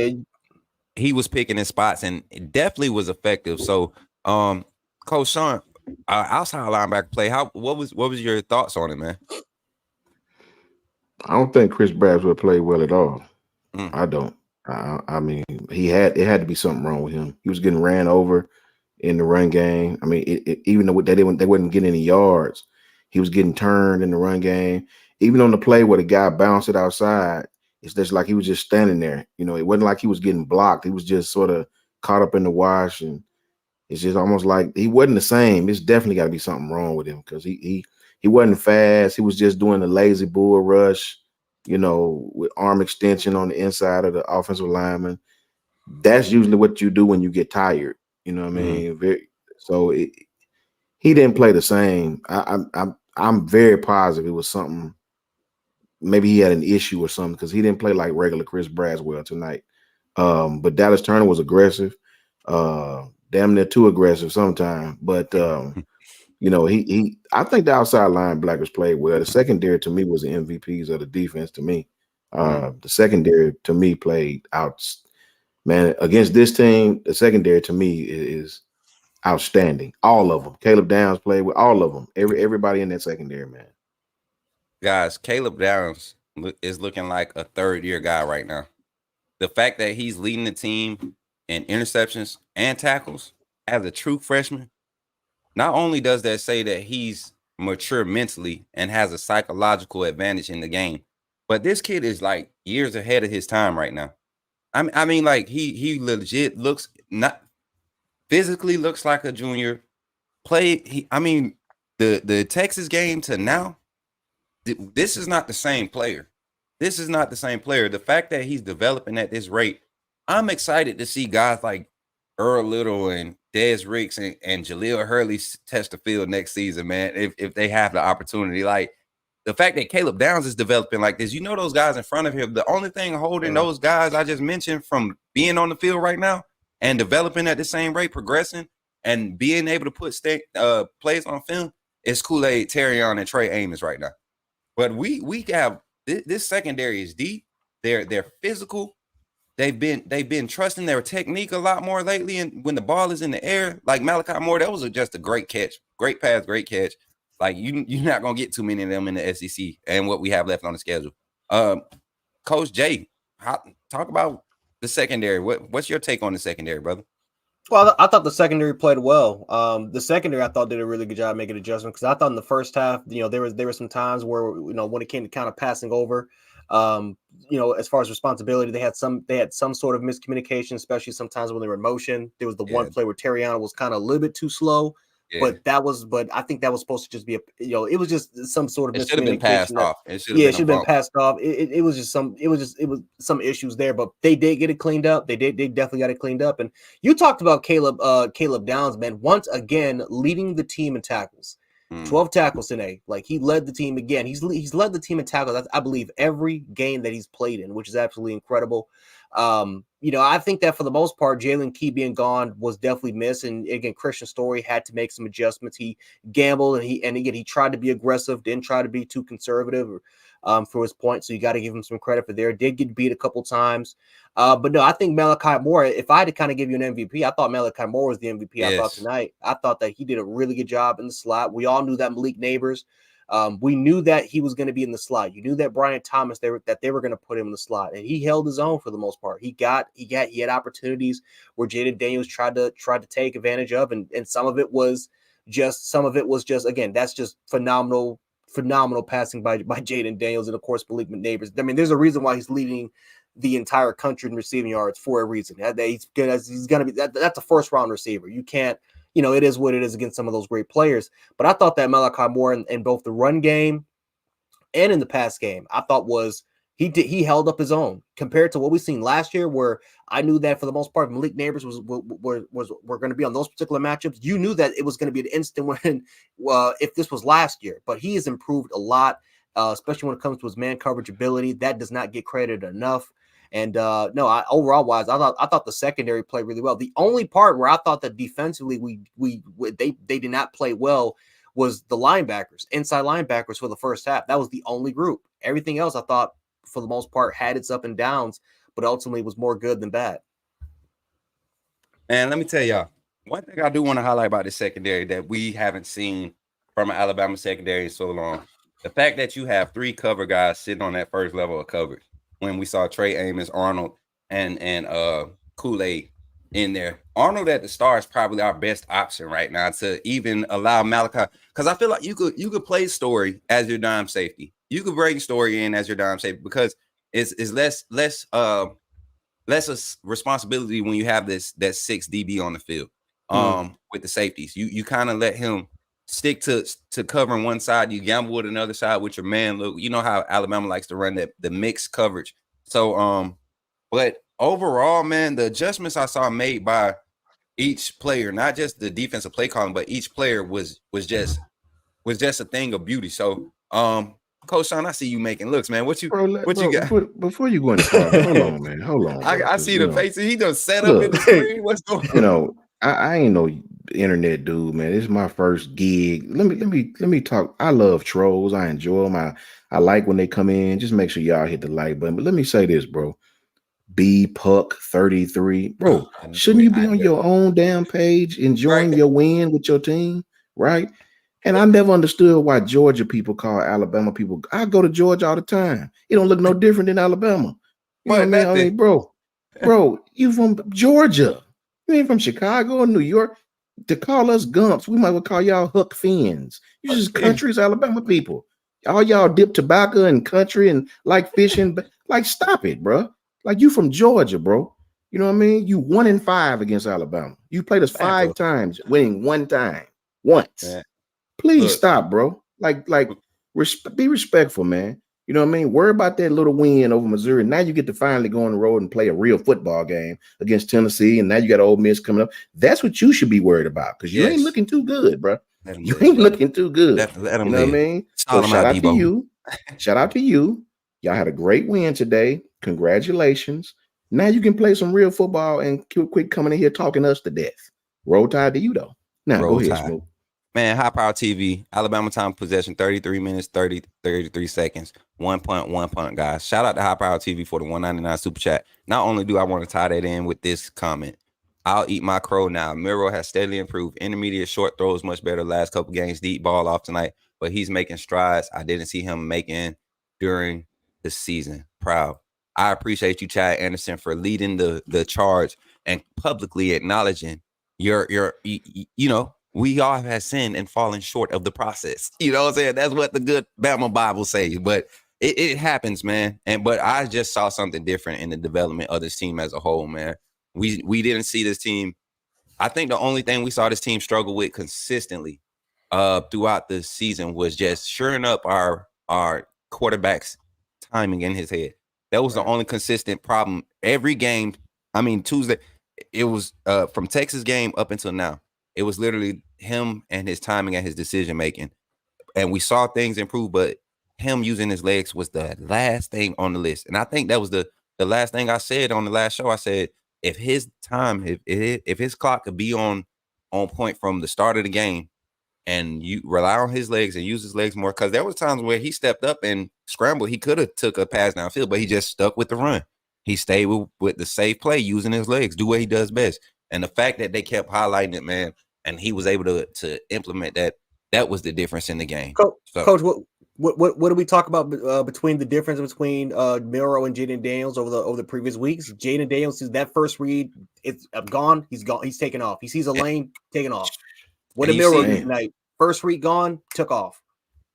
he was picking his spots and it definitely was effective. So, Coach Sean, outside linebacker play, what was your thoughts on it, man?
I don't think Chris Braswell played well at all. I don't. I mean, it had to be something wrong with him. He was getting ran over in the run game. I mean, even though they wouldn't get any yards, he was getting turned in the run game. Even on the play where the guy bounced it outside, it's just like he was just standing there. It wasn't like he was getting blocked. He was just sort of caught up in the wash, and it's just almost like he wasn't the same. It's definitely got to be something wrong with him because he wasn't fast. He was just doing the lazy bull rush, with arm extension on the inside of the offensive lineman. That's usually what you do when you get tired. You know what I mean? He didn't play the same. I'm very positive it was something. Maybe he had an issue or something because he didn't play like regular Chris Braswell tonight. But Dallas Turner was aggressive, damn near too aggressive sometimes. But I think the outside linebackers played well. The secondary to me was the MVPs of the defense to me. The secondary to me played out. Man, against this team, the secondary to me is outstanding. All of them. Caleb Downs played with all of them. Everybody in that secondary, man.
Guys, Caleb Downs is looking like a third-year guy right now. The fact that he's leading the team in interceptions and tackles as a true freshman, not only does that say that he's mature mentally and has a psychological advantage in the game, but this kid is like years ahead of his time right now. I mean, like he legit looks not physically looks like a junior. The Texas game to now, this is not the same player. This is not the same player. The fact that he's developing at this rate, I'm excited to see guys like Earl Little and Dez Ricks and Jaleel Hurley test the field next season, man, if they have the opportunity. Like the fact that Caleb Downs is developing like this, those guys in front of him, the only thing holding those guys I just mentioned from being on the field right now and developing at the same rate, progressing and being able to put plays on film is Kool-Aid, Terrion, and Trey Amos right now. But we have this secondary is deep. They're physical. They've been trusting their technique a lot more lately. And when the ball is in the air, like Malachi Moore, that was just a great catch, great pass, great catch. Like you're not gonna get too many of them in the SEC and what we have left on the schedule. Coach Jay, talk about the secondary. What's your take on the secondary, brother?
Well, I thought the secondary played well. The secondary I thought did a really good job making adjustments because I thought in the first half, there were some times where when it came to kind of passing over, as far as responsibility, they had some sort of miscommunication, especially sometimes when they were in motion. There was the one
Yeah,
play where Terriano was kind of a little bit too slow,
yeah.
but I think that was supposed to just be it was just some sort of
It should have been
miscommunication
passed
that.
off. It should have
Yeah, it
been a
should have been
bump.
passed off. It was just some issues there, but they did get it cleaned up. They definitely got it cleaned up. And you talked about Caleb Downs, man, once again leading the team in tackles.
Mm.
12 tackles today. Like, he led the team again. He's led the team in tackles, I believe, every game that he's played in, which is absolutely incredible. I think that for the most part, Jalen Key being gone was definitely missed. And again, Christian Story had to make some adjustments. He gambled and he tried to be aggressive, didn't try to be too conservative for his point. So you got to give him some credit for there. Did get beat a couple times. But no, I think Malachi Moore, if I had to kind of give you an MVP, I thought Malachi Moore was the MVP. I thought
Yes.
tonight. I thought that he did a really good job in the slot. We all knew that Malik Neighbors. We knew that he was going to be in the slot. You knew that Brian Thomas, they were going to put him in the slot, and he held his own for the most part. He had opportunities where Jaden Daniels tried to take advantage of, and some of it was just again, that's just phenomenal passing by Jaden Daniels, and of course Malik Neighbors. I mean, there's a reason why he's leading the entire country in receiving yards for a reason. He's going to be that's a first round receiver. You can't. It is what it is against some of those great players. But I thought that Malachi Moore in both the run game and in the pass game, I thought he held up his own compared to what we've seen last year, where I knew that for the most part, Malik Neighbors were going to be on those particular matchups. You knew that it was going to be an instant when, if this was last year. But he has improved a lot, especially when it comes to his man coverage ability. That does not get credited enough. And overall wise, I thought the secondary played really well. The only part where I thought that defensively they did not play well was the linebackers, inside linebackers for the first half. That was the only group. Everything else I thought for the most part had its up and downs, but ultimately was more good than bad.
And let me tell y'all, one thing I do want to highlight about this secondary that we haven't seen from an Alabama secondary in so long. The fact that you have 3 cover guys sitting on that first level of coverage. When we saw Trey Amos, Arnold, and Kool-Aid in there. Arnold at the star is probably our best option right now to even allow Malachi, because I feel like you could play Story as your dime safety. You could bring Story in as your dime safety because it's less responsibility when you have that 6 DB on the field with the safeties. You kind of let him stick to covering one side. You gamble with another side with your man. Look, you know how Alabama likes to run the mixed coverage. So, but overall, man, the adjustments I saw made by each player, not just the defensive play calling, but each player was just a thing of beauty. So, Coach Sean, I see you making looks, man. What you got?
Before you go any farther, hold on, man. Hold on. Bro,
I see the faces. He done set up in the screen. What's going on?
I ain't no internet dude, man. This is my first gig. Let me talk. I love trolls. I enjoy them. I like when they come in. Just make sure y'all hit the like button. But let me say this, bro. B Puck 33, bro. Shouldn't you be on your own damn page enjoying your win with your team, right? And I never understood why Georgia people call Alabama people. I go to Georgia all the time. It don't look no different than Alabama. You know what I mean? Bro, you from Georgia. You ain't from Chicago or New York. To call us Gumps, we might well call y'all Huck Fins. You just country's Alabama people. All y'all dip tobacco and country and like fishing. Like, stop it, bro. Like, you from Georgia, bro. You know what I mean? You 1-5 against Alabama. You played us 5 times, winning 1 time. Once. Yeah. Please stop, bro. Be respectful, man. You know what I mean? Worry about that little win over Missouri. Now you get to finally go on the road and play a real football game against Tennessee, and now you got Ole Miss coming up. That's what you should be worried about, because you ain't looking too good, bro. You ain't looking too good. You know what I mean? So shout out to you. Shout out to you. Y'all had a great win today. Congratulations. Now you can play some real football and quit coming in here talking us to death. Roll Tide to you, though. Now, go ahead, Smoke.
Man, High Power TV, Alabama time possession, 33 minutes, 33 seconds, 1 punt, guys. Shout out to High Power TV for the $1.99 super chat. Not only do I want to tie that in with this comment, I'll eat my crow now. Milroe has steadily improved. Intermediate short throws much better last couple games. Deep ball off tonight, but he's making strides I didn't see him making during the season. Proud. I appreciate you, Chad Anderson, for leading the charge and publicly acknowledging you know, we all have sinned and fallen short of the process. You know what I'm saying? That's what the good Bama Bible says. But it happens, man. But I just saw something different in the development of this team as a whole, man. We didn't see this team. I think the only thing we saw this team struggle with consistently throughout the season was just shoring up our quarterback's timing in his head. That was the only consistent problem. Every game, I mean, Tuesday, it was from Texas game up until now. It was literally him and his timing and his decision making. And we saw things improve, but him using his legs was the last thing on the list. And I think that was the last thing I said on the last show. I said, if his time, if his clock could be on point from the start of the game, and you rely on his legs and use his legs more, because there was times where he stepped up and scrambled. He could have took a pass downfield, but he just stuck with the run. He stayed with the safe play, using his legs, do what he does best. And the fact that they kept highlighting it, man, and he was able to implement that, that was the difference in the game.
Coach, what do we talk about between the difference between Milroe and Jaden Daniels over the previous weeks? Jaden Daniels is that first read, it's gone. He's gone. He's taken off. He sees a lane, taking off. What did Milroe do tonight? First read gone, took off.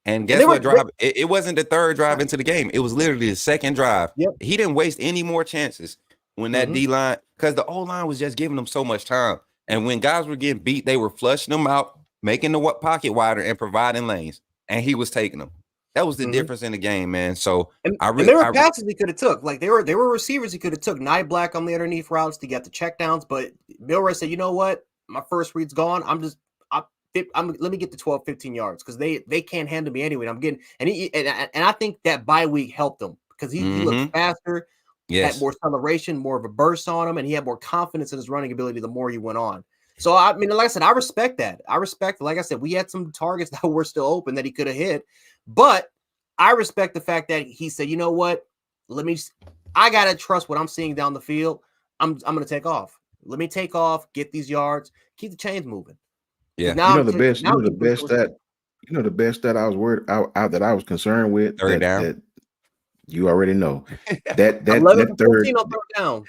And guess what drive? It wasn't the third drive into the game. It was literally the second drive.
Yep.
He didn't waste any more chances when that D-line, because the O-line was just giving them so much time. And when guys were getting beat, they were flushing them out, making the pocket wider and providing lanes. And he was taking them. That was the difference in the game, man. So
and there were passes he could have took. Like there were receivers he could have took. Night Black on the underneath routes to get the checkdowns. But Milroe said, you know what? My first read's gone. Let me get to 12, 15 yards because they can't handle me anyway. I'm getting and I think that bye week helped him because he looked faster, had more acceleration, more of a burst on him, and he had more confidence in his running ability the more he went on. So I mean, like I said, I respect that. Like I said, we had some targets that were still open that he could have hit, but I respect the fact that he said, you know what, I gotta trust what I'm seeing down the field. I'm gonna take off. Let me take off, get these yards, keep the chains moving.
Yeah,
the best that I was worried out that I was concerned with
third down.
That you already know that
11
third
14 on third down.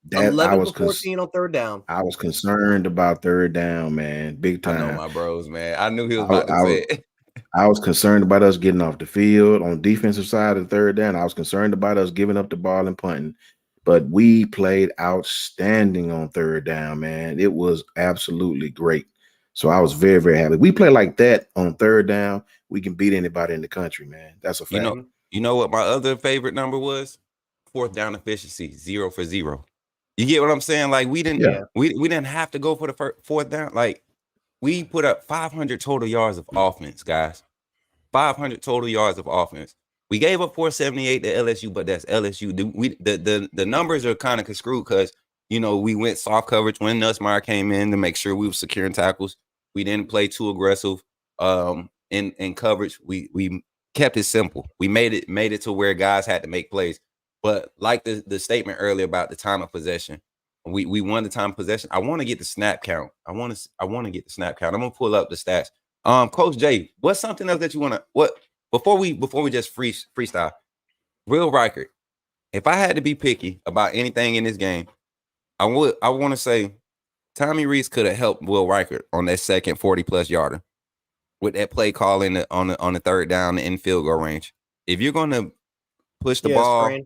That
11 14 on third down.
I was concerned about third down, man, big time.
I know my bros, man. I knew he was about to say it.
I was concerned about us getting off the field on the defensive side of the third down. I was concerned about us giving up the ball and punting. But we played outstanding on third down, man. It was absolutely great. So I was very, very happy. We play like that on third down, we can beat anybody in the country, man. That's a fact.
You know what my other favorite number was? Fourth down efficiency, 0 for 0. You get what I'm saying? Like we didn't we didn't have to go for the fourth down. Like we put up 500 total yards of offense, guys. 500 total yards of offense. We gave up 478 to LSU, but that's LSU. The numbers are kind of screwed because we went soft coverage when Nussmeier came in to make sure we were securing tackles. We didn't play too aggressive in coverage. We kept it simple. We made it to where guys had to make plays. But like the statement earlier about the time of possession, we won the time of possession. I want to get the snap count. I want to get the snap count. I'm gonna pull up the stats. Coach Jay, what's something else that you want to before we just freestyle? Will Reichert, if I had to be picky about anything in this game, I want to say Tommy Reese could have helped Will Reichert on that second 40+ yarder with that play call on the third down in field goal range. If you're gonna push the ball,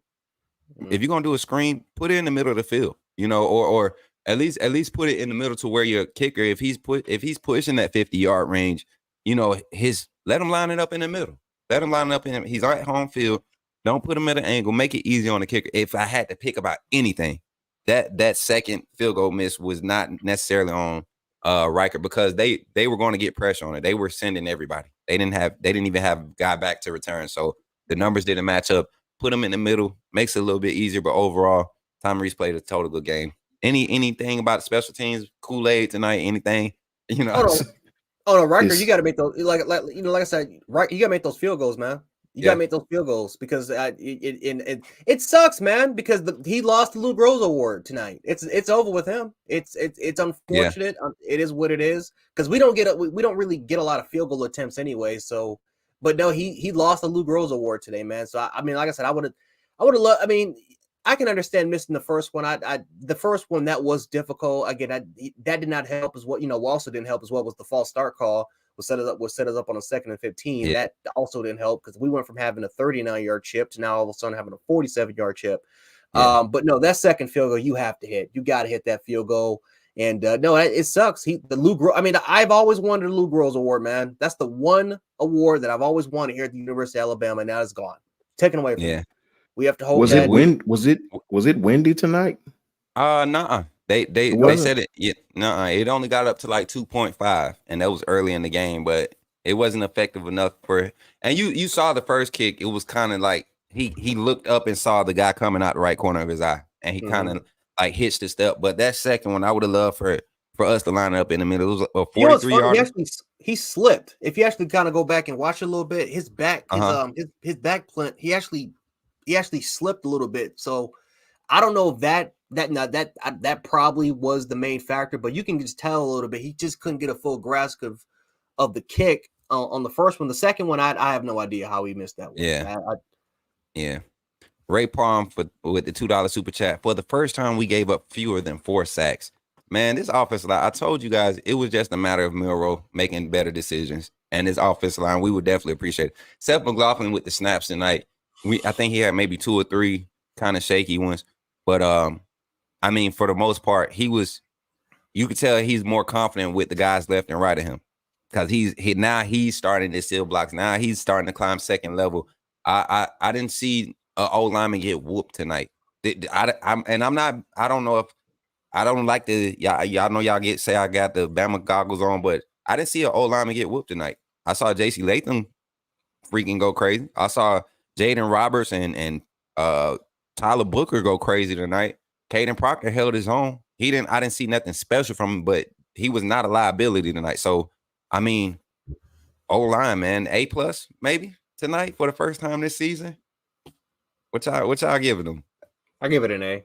if you're gonna do a screen, put it in the middle of the field, or at least put it in the middle to where your kicker, if he's pushing that 50-yard range, let him line it up in the middle. Let him line it up he's at home field. Don't put him at an angle. Make it easy on the kicker. If I had to pick about anything, that second field goal miss was not necessarily on Reichert because they were going to get pressure on it. They were sending everybody. They didn't even have a guy back to return. So the numbers didn't match up. Put them in the middle, makes it a little bit easier. But overall, Tom Reese played a total good game. Anything about special teams, Kool-Aid tonight, anything,
Oh no, Riker, you got to make those like I said, right? You got to make those field goals, man. You got to make those field goals because it sucks, man. Because he lost the Lou Groza Award tonight. It's over with him. It's unfortunate. Yeah. It is what it is because we don't really get a lot of field goal attempts anyway. So, but no, he lost the Lou Groza Award today, man. So I mean, like I said, I would have loved. I mean, I can understand missing the first one. The first one that was difficult. Again, that did not help as well. What also didn't help as well was the false start call was set us up on a 2nd and 15.
Yeah.
That also didn't help because we went from having a 39-yard chip to now all of a sudden having a 47-yard chip.
Yeah.
But no, that second field goal you have to hit. You got to hit that field goal. And no, it sucks. The Lou Groves. I mean, I've always wanted a Lou Groves award, man. That's the one award that I've always wanted here at the University of Alabama. And now it's gone, taken away from me. We have to hold.
Was it windy tonight?
Nuh-uh. They said it. Yeah, nuh-uh. It only got up to like 2.5, and that was early in the game, but it wasn't effective enough for. And you saw the first kick. It was kind of like he looked up and saw the guy coming out the right corner of his eye, and he kind of like hitched a step. But that second one, I would have loved for us to line up in the middle. It was a 43-yard.
He slipped. If you actually kind of go back and watch a little bit, his back, his back plant, he actually slipped a little bit. So I don't know if that probably was the main factor, but you can just tell a little bit. He just couldn't get a full grasp of the kick on the first one. The second one, I have no idea how he missed that one.
Yeah. Ray Palm with the $2 super chat. For the first time, we gave up fewer than 4 sacks. Man, this offensive line, I told you guys, it was just a matter of Milroe making better decisions. And this offensive line, we would definitely appreciate it. Seth McLaughlin with the snaps tonight. I think he had maybe 2 or 3 kind of shaky ones. But, I mean, for the most part, you could tell he's more confident with the guys left and right of him. Because he's starting to steal blocks. Now he's starting to climb second level. I didn't see an old lineman get whooped tonight. I don't know if I don't like the y'all know y'all say I got the Bama goggles on, but I didn't see an old lineman get whooped tonight. I saw J.C. Latham freaking go crazy. I saw Jaden Roberts and Tyler Booker go crazy tonight. Caden Proctor held his own. I didn't see nothing special from him, but he was not a liability tonight. So I mean, O-line, man, A+ maybe tonight for the first time this season. What y'all giving them?
I give it an A.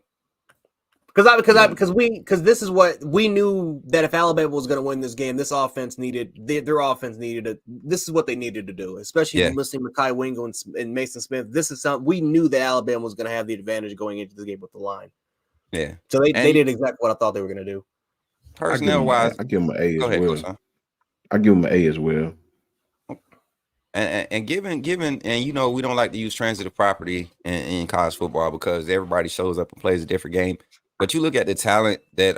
Because this is what we knew, that if Alabama was going to win this game, this offense needed their offense needed it. This is what they needed to do, especially listening to Kai Wingo and Mason Smith. This is something we knew that Alabama was going to have the advantage going into the game with the line.
Yeah.
So they did exactly what I thought they were going to do.
Personnel wise,
I give them an A as well.
Coach.
I give them an A as well.
And given, and you know, we don't like to use transitive property in college football because everybody shows up and plays a different game. But you look at the talent that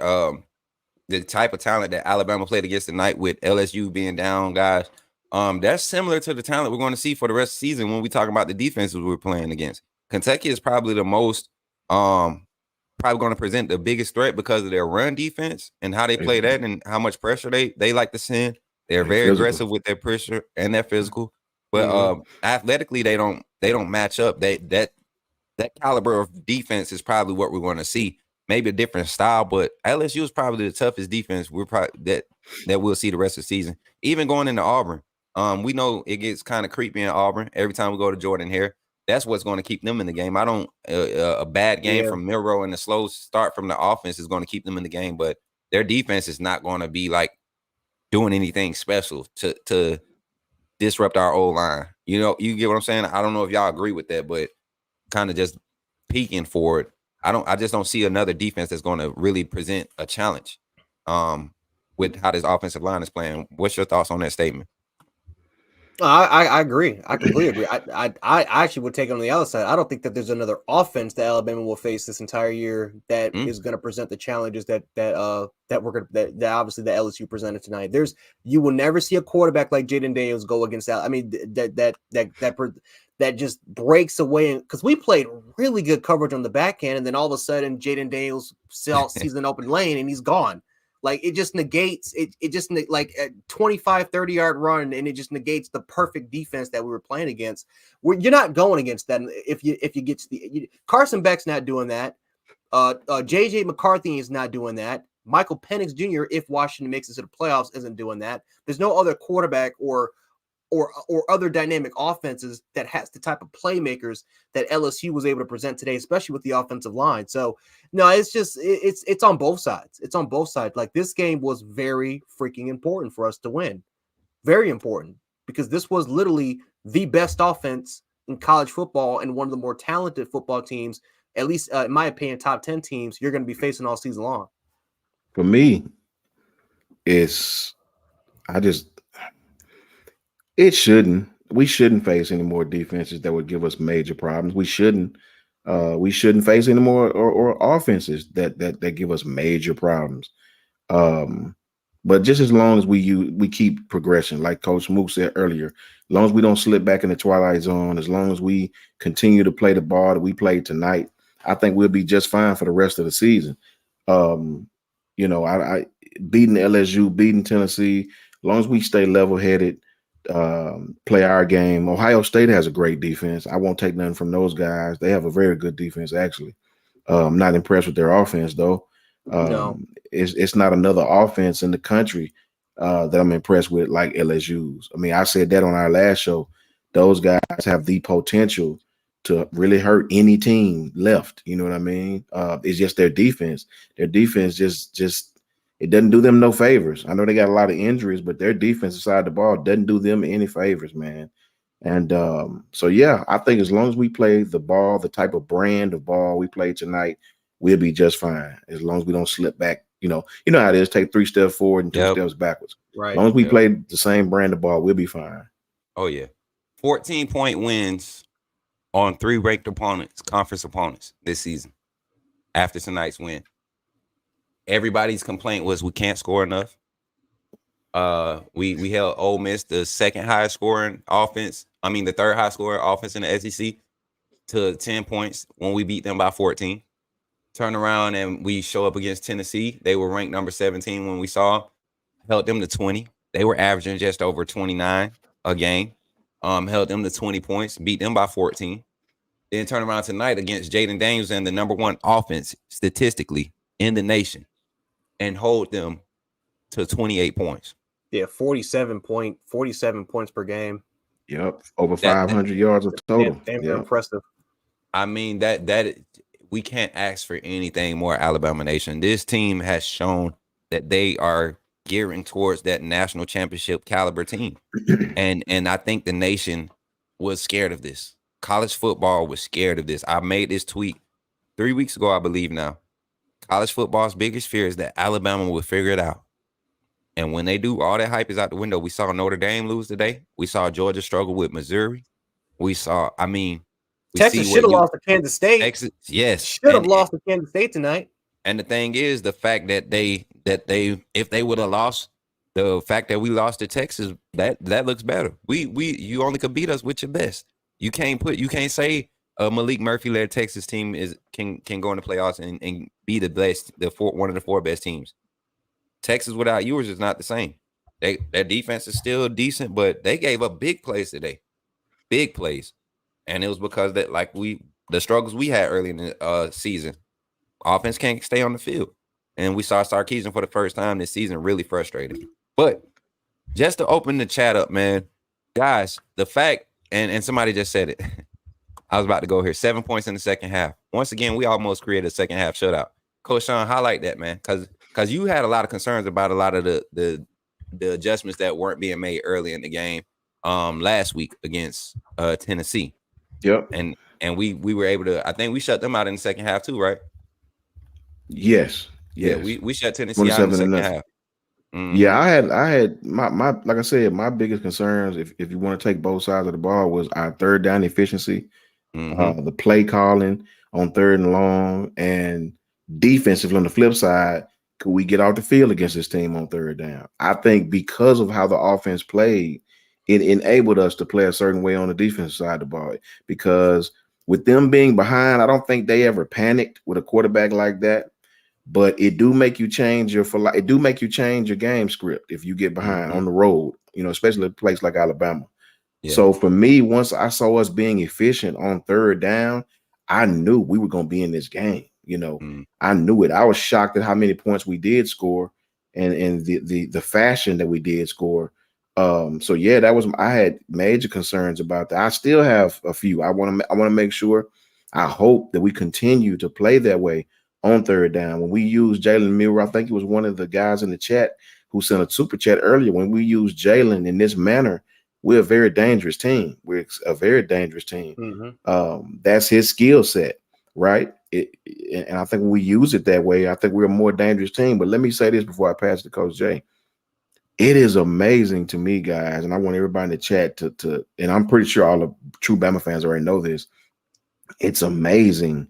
the type of talent that Alabama played against tonight with LSU being down, guys. That's similar to the talent we're going to see for the rest of the season when we talk about the defenses we're playing against. Kentucky is probably the most probably going to present the biggest threat because of their run defense and how they play that and how much pressure they like to send. They're very aggressive with their pressure and their physical. But athletically, they don't match up. That caliber of defense is probably what we're going to see. Maybe a different style, but LSU is probably the toughest defense that we'll see the rest of the season. Even going into Auburn, we know it gets kind of creepy in Auburn every time we go to Jordan Hare. That's what's going to keep them in the game. A bad game from Milroe and a slow start from the offense is going to keep them in the game, but their defense is not going to be like doing anything special to disrupt our old line. You know, you get what I'm saying? I don't know if y'all agree with that, but kind of just peeking forward. I just don't see another defense that's going to really present a challenge with how this offensive line is playing. What's your thoughts on that statement?
I agree. I completely agree. I actually would take it on the other side. I don't think that there's another offense that Alabama will face this entire year that is going to present the challenges that obviously the LSU presented tonight. You will never see a quarterback like Jaden Daniels go against that. I mean, that just breaks away, because we played really good coverage on the back end, and then all of a sudden Jaden Daniels sees an open lane and he's gone. Like, it just negates it. It just like a 25, 30-yard run, and it just negates the perfect defense that we were playing against. You're not going against that if you get to Carson Beck's not doing that. JJ McCarthy is not doing that. Michael Penix Jr., if Washington makes it to the playoffs, isn't doing that. There's no other quarterback or other dynamic offenses that has the type of playmakers that LSU was able to present today, especially with the offensive line. So no, it's just, it's on both sides. It's on both sides. Like, this game was very freaking important for us to win. Very important, because this was literally the best offense in college football and one of the more talented football teams at least in my opinion, top 10 teams you're going to be facing all season long.
For me, it's we shouldn't face any more defenses that would give us major problems. We shouldn't face any more or offenses that give us major problems. But just as long as we keep progression, like Coach Mook said earlier, as long as we don't slip back in the twilight zone, as long as we continue to play the ball that we played tonight, I think we'll be just fine for the rest of the season. I beating LSU, beating Tennessee, as long as we stay level-headed, play our game. Ohio State has a great defense. I won't take nothing from those guys. They have a very good defense, actually. I'm not impressed with their offense, though.
No.
It's not another offense in the country that I'm impressed with like LSU's. I mean, I said that on our last show. Those guys have the potential to really hurt any team left. You know what I mean? It's just their defense. Their defense just it doesn't do them no favors. I know they got a lot of injuries, but their defensive side of the ball doesn't do them any favors, man. And so, yeah, I think as long as we play the ball, the type of brand of ball we played tonight, we'll be just fine. As long as we don't slip back, you know how it is, take 3 steps forward and 2 steps backwards.
Right.
As long as we play the same brand of ball, we'll be fine.
Oh, yeah. 14-point wins on 3 ranked opponents, conference opponents this season after tonight's win. Everybody's complaint was we can't score enough. We held Ole Miss, the second highest scoring offense. I mean, the third highest scoring offense in the SEC to 10 points when we beat them by 14. Turn around and we show up against Tennessee. They were ranked number 17 when we saw. Held them to 20. They were averaging just over 29 a game. Held them to 20 points, beat them by 14. Then turn around tonight against Jaden Daniels and the number 1 offense statistically in the nation and hold them to 28 points.
Yeah, 47 points per game.
Yep, over 500 yards of total.
Damn impressive.
I mean, that we can't ask for anything more, Alabama Nation. This team has shown that they are gearing towards that national championship caliber team. And I think the nation was scared of this. College football was scared of this. I made this tweet 3 weeks ago, I believe now. College football's biggest fear is that Alabama will figure it out. And when they do, all that hype is out the window. We saw Notre Dame lose today. We saw Georgia struggle with Missouri.
Texas should have lost to Kansas State.
Texas, yes.
Should have lost to Kansas State tonight.
And the thing is, the fact that they if they would have lost, the fact that we lost to Texas, that looks better. You only could beat us with your best. You can't say a Malik Murphy led Texas team can go in the playoffs and be the best, one of the 4 best teams. Texas without yours is not the same. Their defense is still decent, but they gave up big plays today, big plays, and it was because that the struggles we had early in the season, offense can't stay on the field, and we saw Sarkisian for the first time this season really frustrated. But just to open the chat up, man, guys, the fact and somebody just said it. I was about to go here. 7 points in the second half. Once again, we almost created a second half shutout. Coach Sean, highlight that, man, because you had a lot of concerns about a lot of the adjustments that weren't being made early in the game last week against Tennessee.
Yep.
And we were able to, I think we shut them out in the second half too, right?
Yes.
Yeah, we shut Tennessee out in the second half. Mm-hmm.
Yeah, I had my like I said, my biggest concerns, if you want to take both sides of the ball, was our third down efficiency, the play calling on 3rd and long, and defensively on the flip side, could we get off the field against this team on 3rd down? I think because of how the offense played, it enabled us to play a certain way on the defensive side of the ball. Because with them being behind, I don't think they ever panicked with a quarterback like that. But it do make you change your game script if you get behind on the road, especially a place like Alabama. Yeah. So for me, once I saw us being efficient on 3rd down, I knew we were going to be in this game. I knew it. I was shocked at how many points we did score and the fashion that we did score. So yeah, I had major concerns about that. I still have a few. I want to make sure. I hope that we continue to play that way on 3rd down. When we use Jalen Milroe, I think he was one of the guys in the chat who sent a super chat earlier. When we use Jalen in this manner, we're a very dangerous team. We're a very dangerous team. That's his skill set, right? and I think when we use it that way, I think we're a more dangerous team. But let me say this before I pass it to Coach Jay. It is amazing to me, guys, and I want everybody in the chat to and I'm pretty sure all the true Bama fans already know this. It's amazing,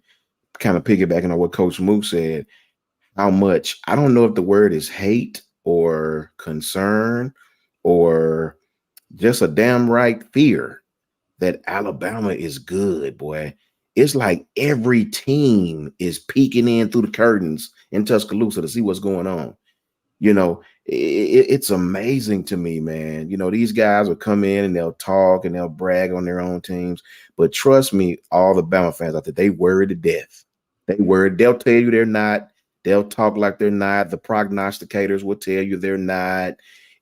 kind of piggybacking on what Coach Mook said, how much, I don't know if the word is hate or concern or just a damn right fear that Alabama is good, boy. It's like every team is peeking in through the curtains in Tuscaloosa to see what's going on. You know, it's amazing to me, man. You know, these guys will come in and they'll talk and they'll brag on their own teams. But trust me, all the Bama fans out there, they worry to death. They worry. They'll tell you they're not. They'll talk like they're not. The prognosticators will tell you they're not.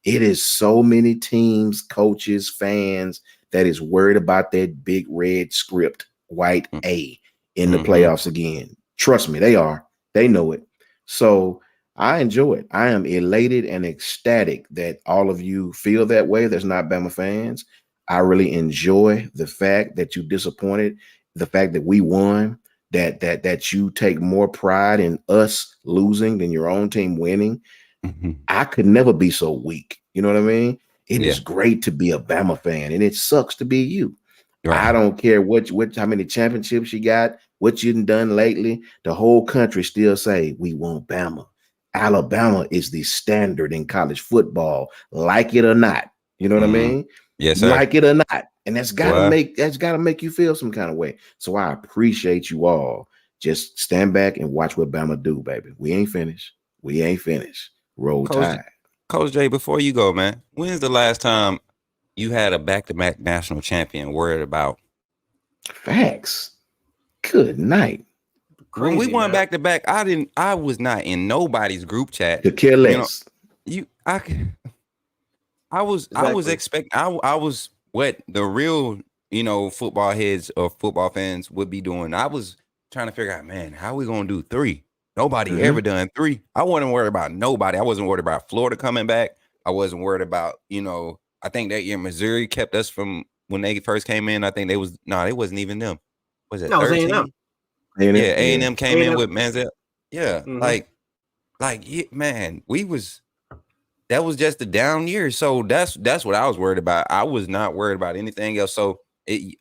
It is so many teams, coaches, fans that is worried about that big red script, white A in the playoffs again. Trust me, they are. They know it. So I enjoy it. I am elated and ecstatic that all of you feel that way. There's not Bama fans. I really enjoy the fact that you disappointed, the fact that we won, that you take more pride in us losing than your own team winning. I could never be so weak. You know what I mean? It is great to be a Bama fan, and it sucks to be you. Right. I don't care how many championships you got, what you done lately. The whole country still say we want Bama. Alabama is the standard in college football, like it or not. You know what I mean?
Yes, sir.
Like it or not. And that's gotta make you feel some kind of way. So I appreciate you all. Just stand back and watch what Bama do, baby. We ain't finished. We ain't finished. Roll Tide.
Coach Jay, before you go, man, when's the last time you had a back-to-back national champion worried about?
Facts. Good night.
When we won back-to-back, I was not in nobody's group chat.
To kill less.
I was expecting, I was what the real, football heads or football fans would be doing. I was trying to figure out, man, how we going to do 3? Nobody ever done 3. I wasn't worried about nobody. I wasn't worried about Florida coming back. I wasn't worried about, I think that year Missouri kept us from when they first came in. I think they wasn't even them. Was it 13?
A&M.
Yeah, A&M came in with Manziel. Yeah, man, that was just a down year. So that's what I was worried about. I was not worried about anything else. So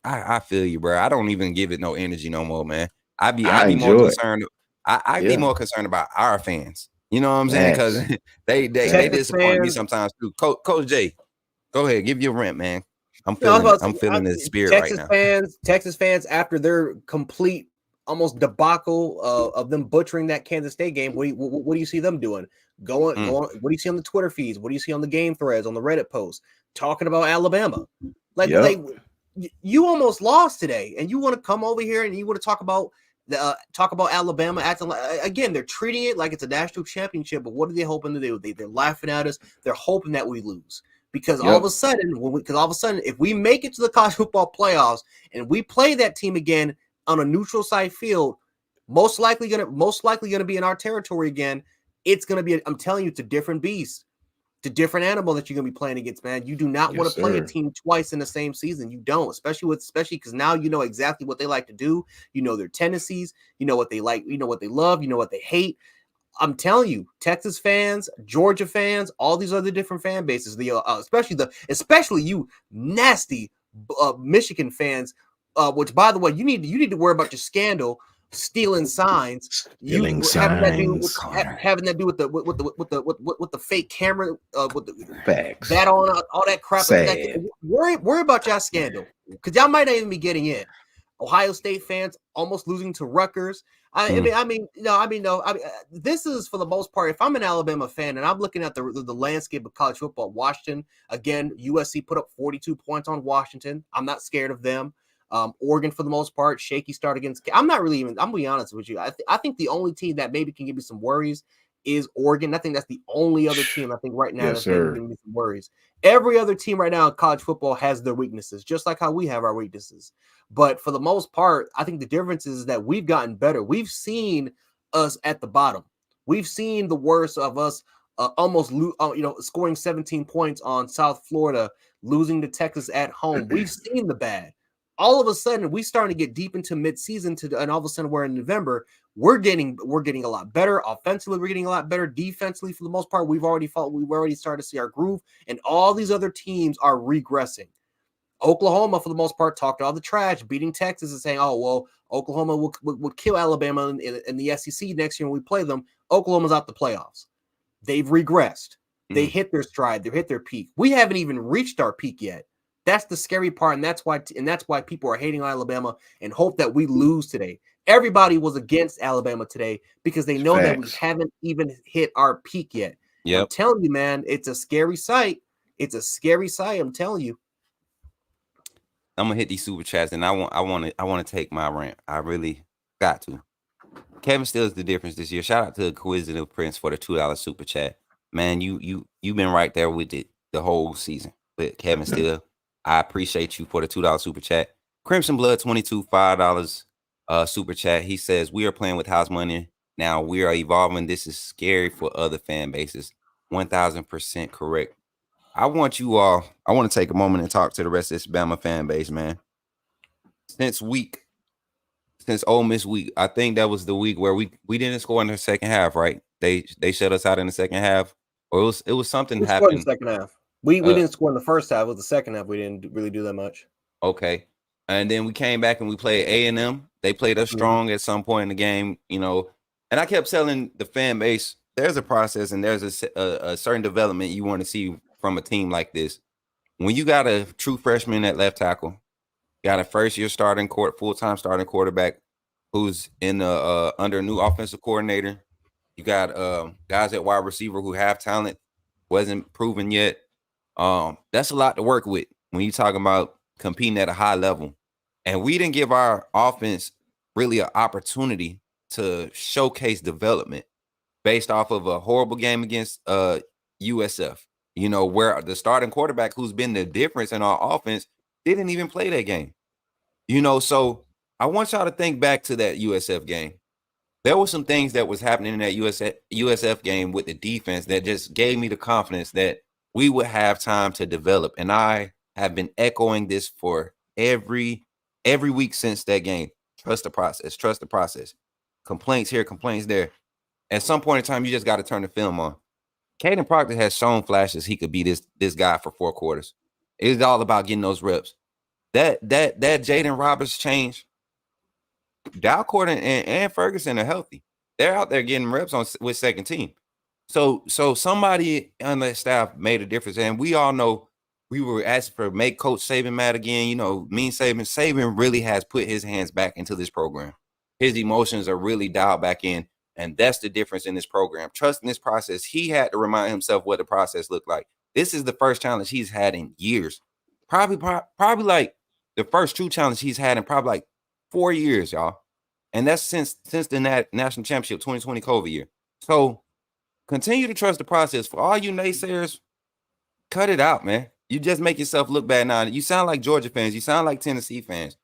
I feel you, bro. I don't even give it no energy no more, man. I'd be more concerned. I'd be more concerned about our fans. You know what I'm saying? Because they disappoint me sometimes too. Coach Jay, go ahead, give your rent, man. I'm feeling the spirit right now.
Texas fans, after their complete almost debacle of them butchering that Kansas State game, what do you see them doing? Going. What do you see on the Twitter feeds? What do you see on the game threads, on the Reddit posts, talking about Alabama? You almost lost today, and you want to come over here and you want to talk about Alabama acting like, again, they're treating it like it's a national championship. But what are they hoping to do? They're laughing at us. They're hoping that we lose. Because all of a sudden, if we make it to the college football playoffs and we play that team again on a neutral site field, most likely gonna be in our territory again. It's gonna be. I'm telling you, it's a different beast, it's a different animal that you're gonna be playing against, man. You do not want to play a team twice in the same season. You don't, especially because now you know exactly what they like to do. You know their tendencies. You know what they like. You know what they love. You know what they hate. I'm telling you, Texas fans, Georgia fans, all these other different fan bases, especially you nasty Michigan fans, which, by the way, you need to worry about your scandal, stealing signs, having that do with the fake camera, with the
facts,
that on all that crap. Worry about y'all scandal, because y'all might not even be getting in. Ohio State fans almost losing to Rutgers. This is, for the most part, if I'm an Alabama fan and I'm looking at the landscape of college football, Washington, again, USC put up 42 points on Washington. I'm not scared of them. Oregon, for the most part, shaky start against. I'm gonna be honest with you. I think the only team that maybe can give me some worries is Oregon. I think that's the only other team I think right now that's giving me some worries. Every other team right now in college football has their weaknesses, just like how we have our weaknesses. But for the most part, I think the difference is that we've gotten better. We've seen us at the bottom. We've seen the worst of us scoring 17 points on South Florida, losing to Texas at home. We've seen the bad. all of a sudden we starting to get deep into midseason and all of a sudden we're in November. We're getting a lot better offensively. We're getting a lot better defensively for the most part. We've already started to see our groove, and all these other teams are regressing. Oklahoma, for the most part, talked all the trash, beating Texas and saying, "Oh well, Oklahoma will kill Alabama in the SEC next year when we play them." Oklahoma's out the playoffs. They've regressed. They hit their stride. They hit their peak. We haven't even reached our peak yet. That's the scary part, and that's why people are hating on Alabama and hope that we lose today. Everybody was against Alabama today because they know that we haven't even hit our peak yet. Yep. I'm telling you, man, it's a scary sight. It's a scary sight. I'm telling you.
I'm gonna hit these super chats, and I want to take my rant. I really got to. Kevin Steele is the difference this year. Shout out to Acquisitive Prince for the $2 super chat. Man, you've been right there with it the whole season. But Kevin Steele, I appreciate you for the $2 super chat. Crimson Blood 22 $5 super chat. He says we are playing with house money now. We are evolving. This is scary for other fan bases. 1000% correct. I want to take a moment and talk to the rest of this Bama fan base, man. Since Ole Miss week, I think that was the week where we didn't score in the second half, right? They shut us out in the second half, or it was something happened.
In the second half. We didn't score in the first half. It was the second half. We didn't really do that much.
Okay, and then we came back and we played A&M. They played us strong at some point in the game, And I kept telling the fan base, there's a process and there's a certain development you want to see from a team like this. When you got a true freshman at left tackle, got a first-year full-time starting quarterback who's under a new offensive coordinator. You got guys at wide receiver who have talent, wasn't proven yet. That's a lot to work with when you're talking about competing at a high level. And we didn't give our offense really an opportunity to showcase development based off of a horrible game against USF. Where the starting quarterback, who's been the difference in our offense, didn't even play that game. So I want y'all to think back to that USF game. There were some things that was happening in that USF game with the defense that just gave me the confidence that we would have time to develop. And I have been echoing this for every week since that game. Trust the process. Trust the process. Complaints here, complaints there. At some point in time, you just got to turn the film on. Caden Proctor has shown flashes he could be this guy for 4 quarters. It's all about getting those reps. That Jaden Roberts change. Dalcourt and Ferguson are healthy. They're out there getting reps with second team. So somebody on that staff made a difference. And we all know we were asking for make Coach Saban mad again. Mean Saban. Saban really has put his hands back into this program. His emotions are really dialed back in. And that's the difference in this program. Trusting this process, he had to remind himself what the process looked like. This is the first challenge he's had in years. Probably like the first true challenge he's had in probably like 4 years, y'all. And that's since the national championship 2020 COVID year. So continue to trust the process. For all you naysayers, cut it out, man. You just make yourself look bad now. You sound like Georgia fans. You sound like Tennessee fans.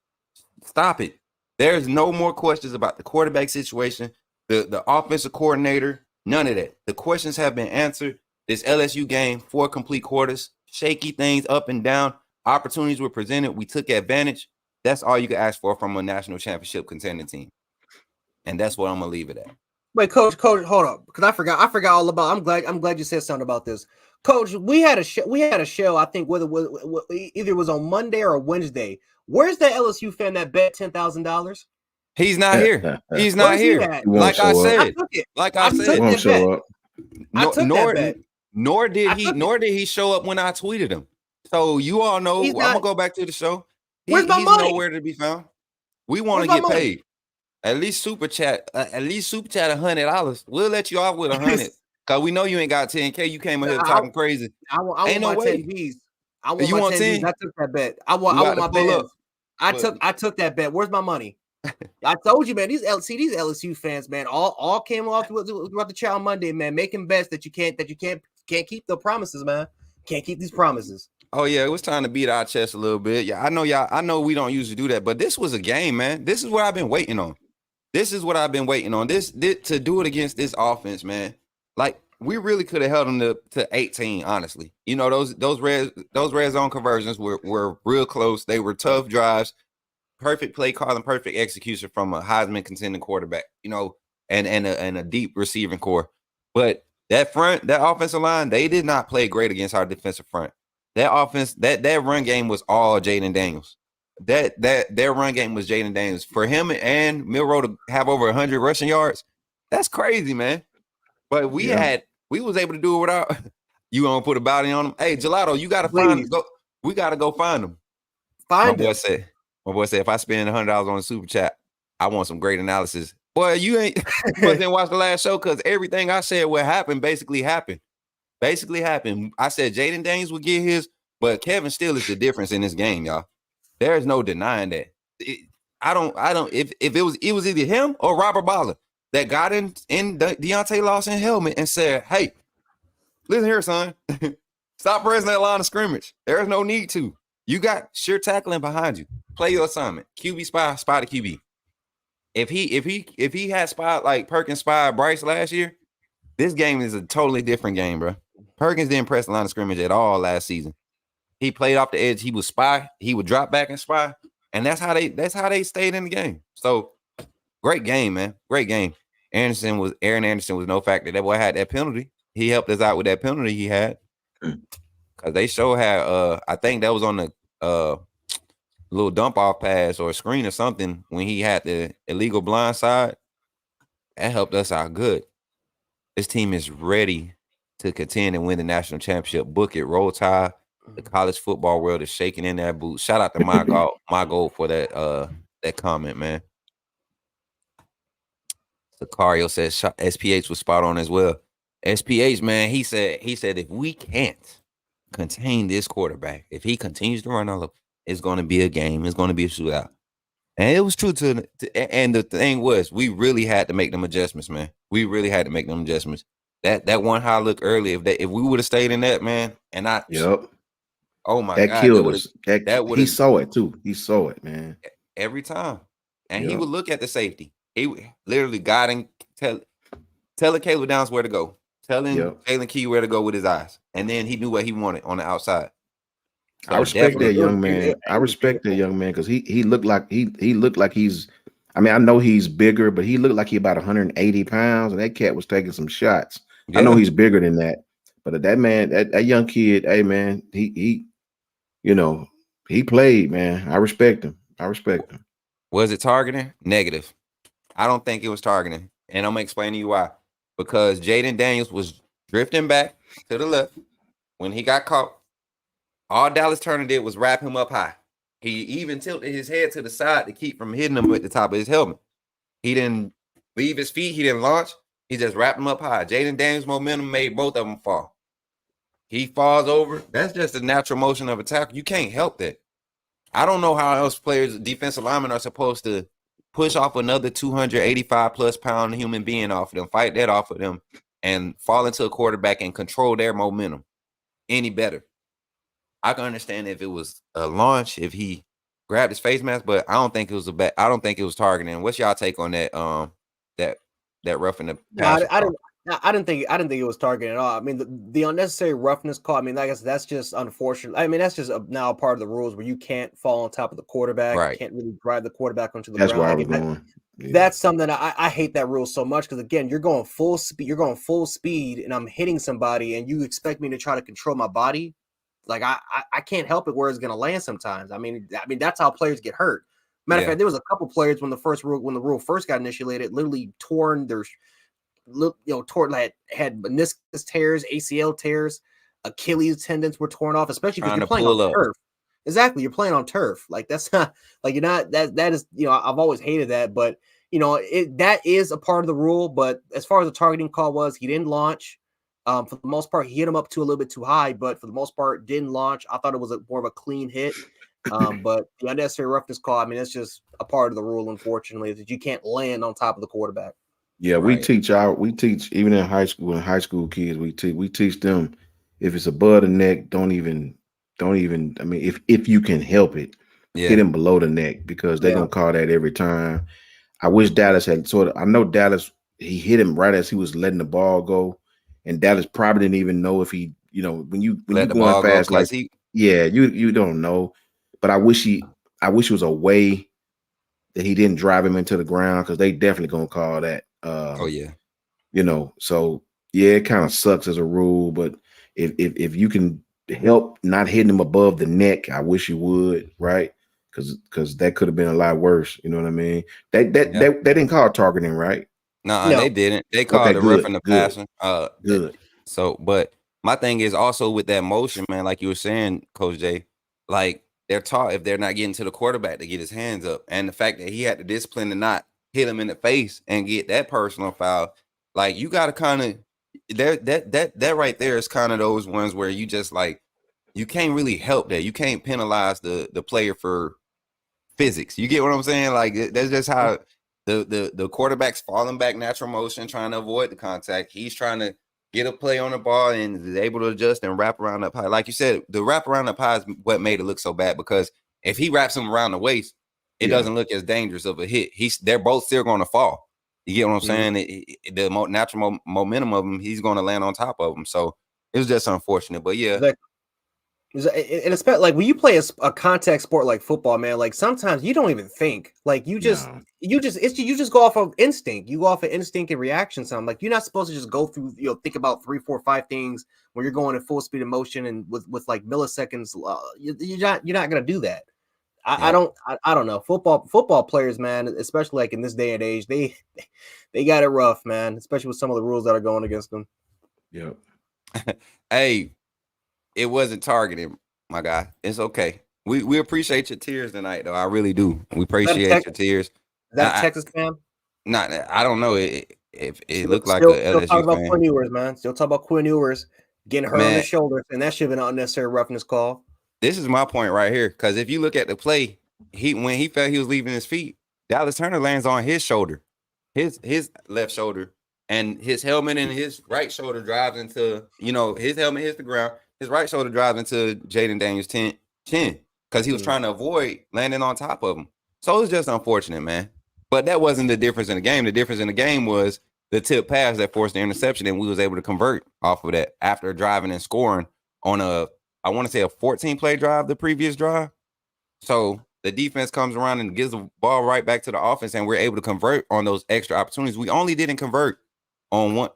Stop it. There's no more questions about the quarterback situation. The offensive coordinator, none of that. The questions have been answered. This LSU game, 4 complete quarters, shaky things up and down. Opportunities were presented. We took advantage. That's all you can ask for from a national championship contending team. And that's what I'm gonna leave it at.
Wait, Coach, hold up, because I forgot all about. I'm glad you said something about this, Coach. We had a show. I think whether either it was on Monday or Wednesday. Where's that LSU fan that bet $10,000?
He's not here. He's not here. Like I said, nor did he show up when I tweeted him. So you all know. I'm gonna go back to the show. He's nowhere to be found. We want to get paid. At least super chat $100. We'll let you off with 100 because we know you ain't got 10K. You came in here talking crazy.
Ain't no way. 10 V's. I want my 10 V's. I took that bet. I want my bet. I took that bet. Where's my money? I told you, man. These LSU fans, man, all came off throughout the chat on Monday, man, making bets that you can't keep the promises, man. Can't keep these promises.
Oh yeah, it was time to beat our chest a little bit. Yeah, I know y'all. I know we don't usually do that, but this was a game, man. This is what I've been waiting on. This to do it against this offense, man. Like we really could have held them to 18, honestly. Those red zone conversions were real close. They were tough drives. perfect play calling, perfect execution from a Heisman contending quarterback, and a deep receiving core. But that offensive line, they did not play great against our defensive front. That offense, that run game was all Jaden Daniels. Their run game was Jaden Daniels. For him and Milroe to have over 100 rushing yards, that's crazy, man. But we was able to do it without. You gonna put a bounty on them? Hey, Gelato, you gotta we gotta go find them. My boy said, if I spend $100 on a super chat, I want some great analysis. Boy, you didn't watch the last show because everything I said what happened basically happened. I said Jaden Daniels would get his, but Kevin Steele is the difference in this game, y'all. There is no denying that. I don't. If it was either him or Robert Balla that got in Deontay Lawson helmet and said, "Hey, listen here, son, stop pressing that line of scrimmage. There is no need to. You got sure tackling behind you. Play your assignment. QB spy the QB. If he had spied like Perkins spied Bryce last year, this game is a totally different game, bro. Perkins didn't press the line of scrimmage at all last season. He played off the edge. He would spy. He would drop back and spy, and that's how they stayed in the game. So great game, man. Great game. Aaron Anderson was no factor. That boy had that penalty. He helped us out with that penalty he had. Because they had I think that was on the little dump off pass or a screen or something when he had the illegal blind side. That helped us out good. This team is ready to contend and win the national championship. Book it, Roll Tide. The college football world is shaking in their boots. Shout out to my goal for that comment, man. Sicario says SPH was spot on as well. SPH, man, he said if we can't contain this quarterback, if he continues to run all up, it's going to be a game. It's going to be a shootout. And it was true and the thing was, we really had to make them adjustments, man. We really had to make them adjustments. That one high look early, if we would have stayed in that, man, and not.
Yep.
Oh my
God,
killed us.
He saw it too. He saw it, man.
Every time, and he would look at the safety. He would literally guiding, telling Caleb Downs where to go, telling Jalen Key where to go with his eyes, and then he knew what he wanted on the outside. So
I respect that young man. I respect that young man because he looked like he's. I mean, I know he's bigger, but he looked like he about 180 pounds, and that cat was taking some shots. Yeah. I know he's bigger than that, but that man, that young kid, hey man, he played, man. I respect him.
Was it targeting? Negative. I don't think it was targeting, and I'm gonna explain to you why. Because Jaden Daniels was drifting back to the left when he got caught. All Dallas Turner did was wrap him up high. He even tilted his head to the side to keep from hitting him at the top of his helmet. He didn't leave his feet. He didn't launch. He just wrapped him up high. Jaden Daniels' momentum made both of them fall. He falls over. That's just the natural motion of a tackle. You can't help that. I don't know how else defensive linemen are supposed to push off another 285 plus pound human being off of them, fight that off of them, and fall into a quarterback and control their momentum any better. I can understand if it was a launch, if he grabbed his face mask, but I don't think it was I don't think it was targeting. What's y'all take on that? That roughing the passer?
I didn't think it was targeting at all. I mean, the unnecessary roughness call. I mean, I guess that's just unfortunate. I mean, that's just now part of the rules where you can't fall on top of the quarterback.
Right.
You can't really drive the quarterback onto the
ground.
That's
where I was going.
Yeah. That's something that I hate that rule so much because again, you're going full speed, and I'm hitting somebody, and you expect me to try to control my body. Like I can't help it where it's going to land sometimes. I mean that's how players get hurt. Matter of fact, there was a couple players when the rule first got initiated, literally torn their, had meniscus tears, ACL tears, Achilles tendons were torn off, especially because you're playing on turf. Exactly, you're playing on turf. Like that's not like you're not that is I've always hated that, but that is a part of the rule. But as far as the targeting call was, he didn't launch. For the most part, he hit him up a little bit too high, but for the most part, didn't launch. I thought it was more of a clean hit. But the unnecessary roughness call, I mean, it's just a part of the rule, unfortunately, that you can't land on top of the quarterback.
Yeah, right. we teach even in high school kids, we teach them if it's above the neck, don't even. I mean, if you can help it, hit him below the neck because they're gonna call that every time. I wish Dallas had I know Dallas, he hit him right as he was letting the ball go. And Dallas probably didn't even know if he, when you going fast, like you don't know. But I wish it was a way that he didn't drive him into the ground, because they definitely gonna call that.
Oh yeah.
So yeah, it kind of sucks as a rule, but if you can help not hitting him above the neck, I wish you would, right? Because that could have been a lot worse. You know what I mean? They didn't call targeting, right?
No,
No.
they didn't. They
Okay,
called the
good,
roughing the
good,
passer.
good.
So, but my thing is also with that motion, man, like you were saying, Coach Jay, like they're taught if they're not getting to the quarterback to get his hands up. And the fact that he had the discipline to not hit him in the face and get that personal foul, like you gotta kind of that right there is kind of those ones where you just like you can't really help that. You can't penalize the player for physics. You get what I'm saying? Like that's just how the quarterback's falling back natural motion, trying to avoid the contact. He's trying to get a play on the ball and is able to adjust and wrap around up high. Like you said, the wrap around up high is what made it look so bad, because if he wraps him around the waist, it doesn't look as dangerous of a hit. They're both still going to fall. You get what I'm saying? The natural momentum of him, he's going to land on top of him. So it was just unfortunate, but yeah.
And especially like when you play a contact sport like football, man, like sometimes you don't even think, like you just go off of instinct. You go off of instinct and reaction. Something like you're not supposed to just go through, think about 3, 4, 5 things when you're going at full speed of motion and with like milliseconds. You're not gonna do that. I don't know. Football players, man, especially like in this day and age, they got it rough, man, especially with some of the rules that are going against them.
Yep.
Hey, it wasn't targeting, my guy. It's okay. We appreciate your tears tonight, though. I really do. We appreciate your tears.
Is that a Texas fan?
Not, I don't know. It looked like
still
a LSU
talk about
fan.
Quinn Ewers, man. Still talk about Quinn Ewers getting hurt on the
Man.
shoulder, and that should have been an unnecessary roughness call.
This is my point right here, because if you look at the play, when he felt he was leaving his feet, Dallas Turner lands on his shoulder, his left shoulder, and his helmet and his right shoulder drives into, his helmet hits the ground. His right shoulder drives into Jaden Daniels' chin because he was trying to avoid landing on top of him. So it was just unfortunate, man. But that wasn't the difference in the game. The difference in the game was the tip pass that forced the interception, and we was able to convert off of that after driving and scoring on I want to say a 14-play drive, the previous drive. So the defense comes around and gives the ball right back to the offense, and we're able to convert on those extra opportunities. We only didn't convert on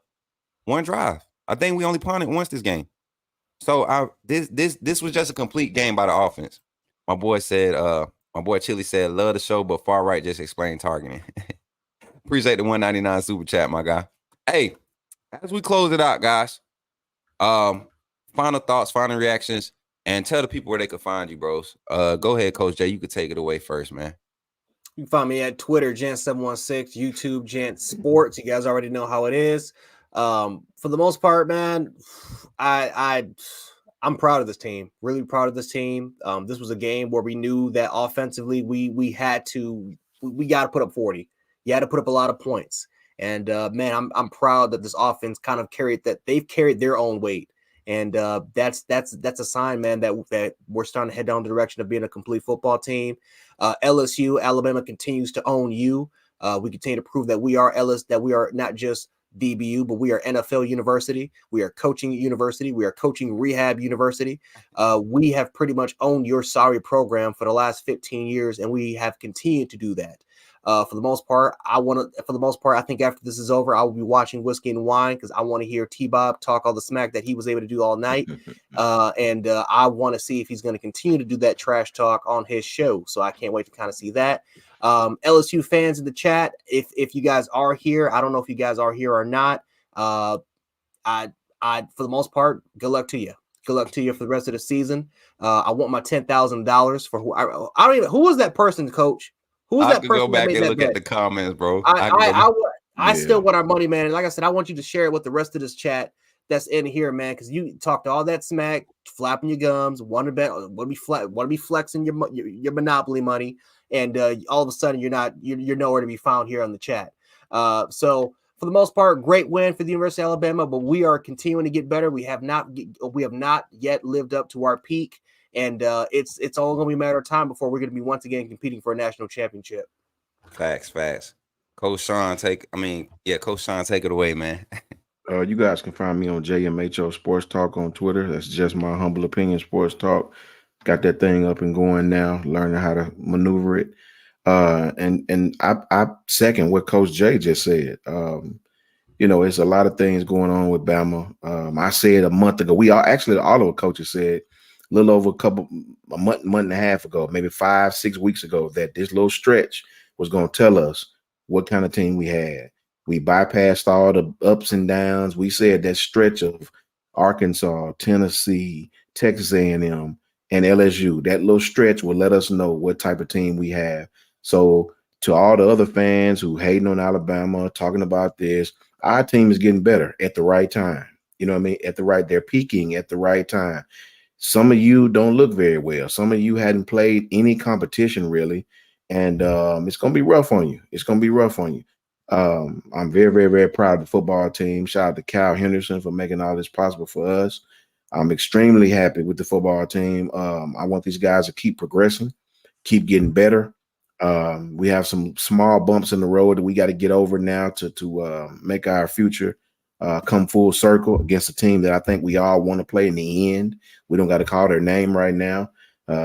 one drive. I think we only punted once this game. So this was just a complete game by the offense. My boy Chili said, love the show, but far right just explained targeting. Appreciate the 199 super chat, my guy. Hey, as we close it out, guys, final thoughts, final reactions, and tell the people where they could find you, bros. Go ahead, Coach Jay. You could take it away first, man.
You can find me at Twitter, Gent716, YouTube, Gent Sports. You guys already know how it is. For the most part, man, I'm proud of this team. Really proud of this team. This was a game where we knew that offensively we got to put up 40. You had to put up a lot of points. And man, I'm proud that this offense kind of carried that. They've carried their own weight. And that's a sign, man, that we're starting to head down the direction of being a complete football team. LSU, Alabama continues to own you. We continue to prove that we are that we are not just DBU, but we are NFL University. We are coaching university. We are coaching rehab university. We have pretty much owned your sorry program for the last 15 years, and we have continued to do that. For the most part, I think after this is over, I will be watching Whiskey and Wine because I want to hear T-Bob talk all the smack that he was able to do all night. And I want to see if he's going to continue to do that trash talk on his show. So I can't wait to kind of see that. LSU fans in the chat, if you guys are here, I don't know if you guys are here or not. I for the most part, good luck to you. Good luck to you for the rest of the season. I want my $10,000 for who I don't even. Who was that person, Coach? Who was that person?
Go back and look at the comments, bro. I still want our money, man. And like I said, I want you to share it with the rest of this chat that's in here, man, because you talked all that smack, flapping your gums, want to be flexing your monopoly money, and all of a sudden you're nowhere to be found here on the chat. So for the most part, great win for the University of Alabama, but we are continuing to get better. We have not yet lived up to our peak, and it's all going to be a matter of time before we're going to be once again competing for a national championship. Facts. Coach Sean, take it away, man.
You guys can find me on JMHO Sports Talk on Twitter. That's just my humble opinion, Sports Talk. Got that thing up and going now, learning how to maneuver it. And I second what Coach Jay just said. It's a lot of things going on with Bama. I said a month ago. We all of the coaches said a little over a month and a half ago, maybe 5-6 weeks ago, that this little stretch was going to tell us what kind of team we had. We bypassed all the ups and downs. We said that stretch of Arkansas, Tennessee, Texas A&M, and LSU, that little stretch will let us know what type of team we have. So to all the other fans who hating on Alabama, talking about this, our team is getting better at the right time. You know what I mean? They're peaking at the right time. Some of you don't look very well. Some of you hadn't played any competition really, and it's going to be rough on you. It's going to be rough on you. I'm very, very, very proud of the football team. Shout out to Kyle Henderson for making all this possible for us. I'm extremely happy with the football team. I want these guys to keep progressing, keep getting better. We have some small bumps in the road that we got to get over now to make our future come full circle against a team that I think we all want to play in the end. We don't got to call their name right now.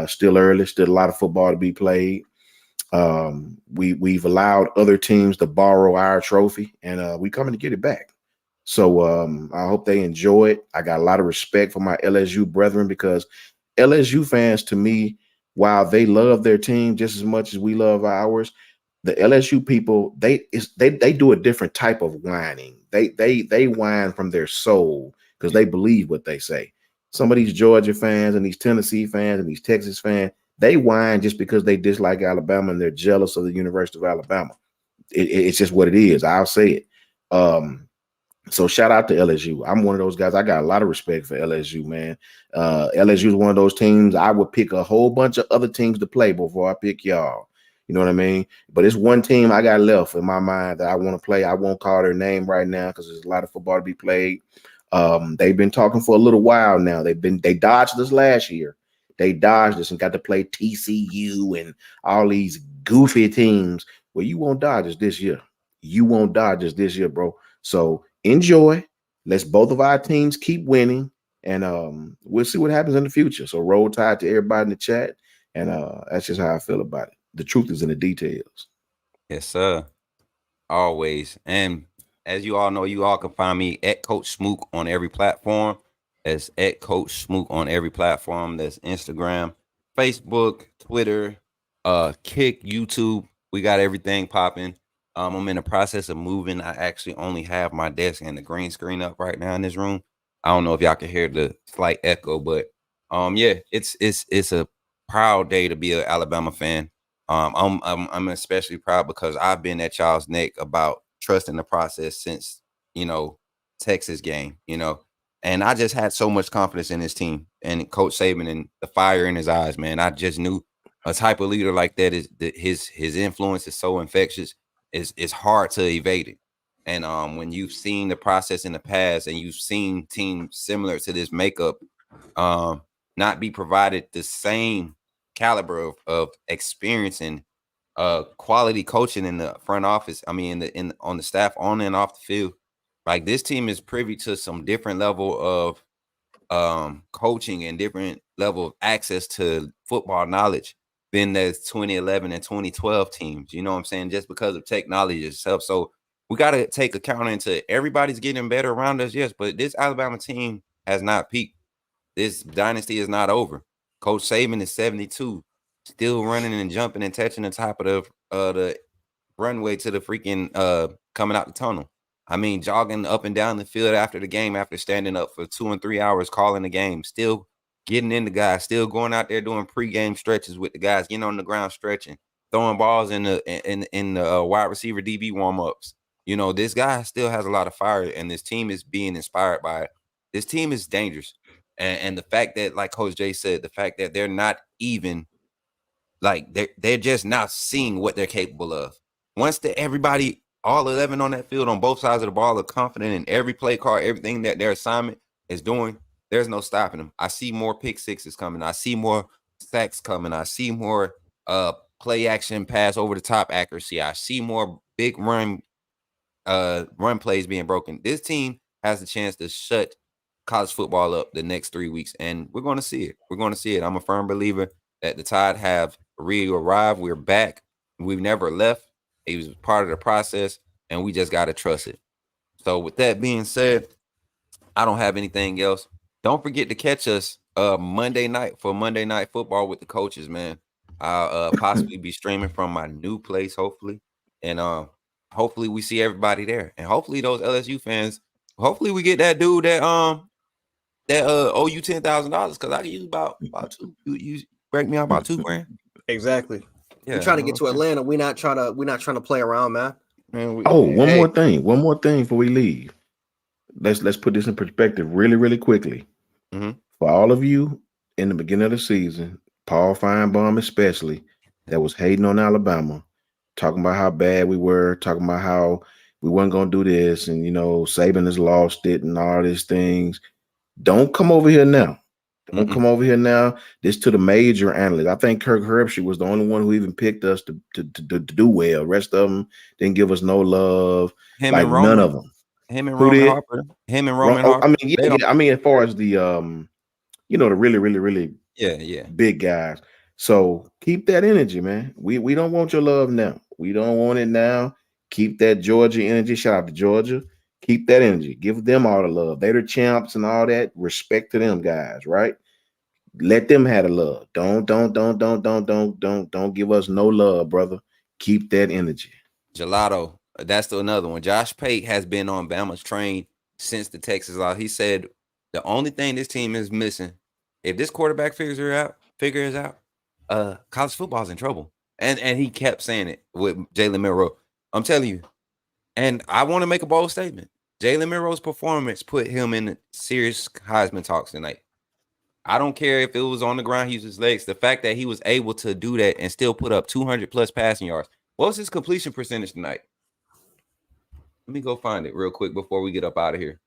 Still early, still a lot of football to be played. We've allowed other teams to borrow our trophy, and we coming to get it back. So I hope they enjoy it. I got a lot of respect for my LSU brethren because LSU fans, to me, while they love their team just as much as we love ours, the LSU people, they do a different type of whining. They whine from their soul because they believe what they say. Some of these Georgia fans and these Tennessee fans and these Texas fans, they whine just because they dislike Alabama and they're jealous of the University of Alabama. It's just what it is. I'll say it. So shout out to LSU. I'm one of those guys. I got a lot of respect for LSU, man. LSU is one of those teams I would pick a whole bunch of other teams to play before I pick y'all. You know what I mean? But it's one team I got left in my mind that I want to play. I won't call their name right now because there's a lot of football to be played. They've been talking for a little while now. They dodged us last year. They dodged us and got to play TCU and all these goofy teams. Well, you won't dodge us this year. You won't dodge us this year, bro. So enjoy. Let's both of our teams keep winning, and we'll see what happens in the future. So roll tide to everybody in the chat, and that's just how I feel about it. The truth is in the details.
Yes, sir. Always. And as you all know, you all can find me at Coach Smook on every platform. That's at Coach Smook on every platform. That's Instagram, Facebook, Twitter, Kick, YouTube. We got everything popping. I'm in the process of moving. I actually only have my desk and the green screen up right now in this room. I don't know if y'all can hear the slight echo, but yeah, it's a proud day to be an Alabama fan. I'm especially proud because I've been at y'all's neck about trusting the process since, Texas game, and I just had so much confidence in this team and Coach Saban and the fire in his eyes, man. I just knew a type of leader like that is his influence is so infectious. It's hard to evade it. And when you've seen the process in the past and you've seen teams similar to this makeup not be provided the same caliber of experience and quality coaching in the front office. I mean, on the staff, on and off the field. Like this team is privy to some different level of coaching and different level of access to football knowledge than the 2011 and 2012 teams. You know what I'm saying? Just because of technology itself. So we got to take account into everybody's getting better around us. Yes, but this Alabama team has not peaked. This dynasty is not over. Coach Saban is 72, still running and jumping and touching the top of the runway to the freaking coming out the tunnel. I mean, jogging up and down the field after the game, after standing up for 2 and 3 hours calling the game, still getting in the guys, still going out there doing pregame stretches with the guys, getting on the ground stretching, throwing balls in the wide receiver DB warm-ups. This guy still has a lot of fire, and this team is being inspired by it. This team is dangerous. And the fact that, like Coach Jay said, the fact that they're not even like they're just not seeing what they're capable of. Once everybody, all 11 on that field on both sides of the ball, are confident in every play call, everything that their assignment is doing, there's no stopping them. I see more pick sixes coming. I see more sacks coming. I see more play action pass over the top accuracy. I see more big run plays being broken. This team has the chance to shut college football up the next 3 weeks, and we're going to see it. We're going to see it. I'm a firm believer that the Tide have re-arrived. We're back. We've never left. He was part of the process, and we just got to trust it. So with that being said, I don't have anything else. Don't forget to catch us Monday night for Monday Night Football with the coaches, man. I'll possibly be streaming from my new place, hopefully. And hopefully we see everybody there. And hopefully those LSU fans, hopefully we get that dude that owe you $10,000 because I can use about two. You break me out about $2,000.
Exactly.
Yeah,
We're trying to get to Atlanta. We're not trying to play around, man.
Man,
One more thing before we leave. Let's put this in perspective really, really quickly.
Mm-hmm.
For all of you in the beginning of the season, Paul Feinbaum especially, that was hating on Alabama, talking about how bad we were, talking about how we weren't going to do this, and, Saban has lost it and all these things. Don't come over here now. Don't come over here now. This to the major analysts. I think Kirk Herbstreit was the only one who even picked us to do well. The rest of them didn't give us no love.
None of them. Him and Roman Harper.
I mean, as far as the the really, really, really big guys. So keep that energy, man. We don't want your love now. We don't want it now. Keep that Georgia energy. Shout out to Georgia. Keep that energy. Give them all the love. They're the champs and all that. Respect to them guys, right? Let them have the love. Don't give us no love, brother. Keep that energy.
Gelato. That's another one. Josh Pate has been on Bama's train since the Texas law. He said the only thing this team is missing, if this quarterback figures it out, college football's in trouble. And he kept saying it with Jalen Milroe. I'm telling you. And I want to make a bold statement. Jalen Milroe's performance put him in serious Heisman talks tonight. I don't care if it was on the ground, he used his legs. The fact that he was able to do that and still put up 200 plus passing yards. What was his completion percentage tonight? Let me go find it real quick before we get up out of here.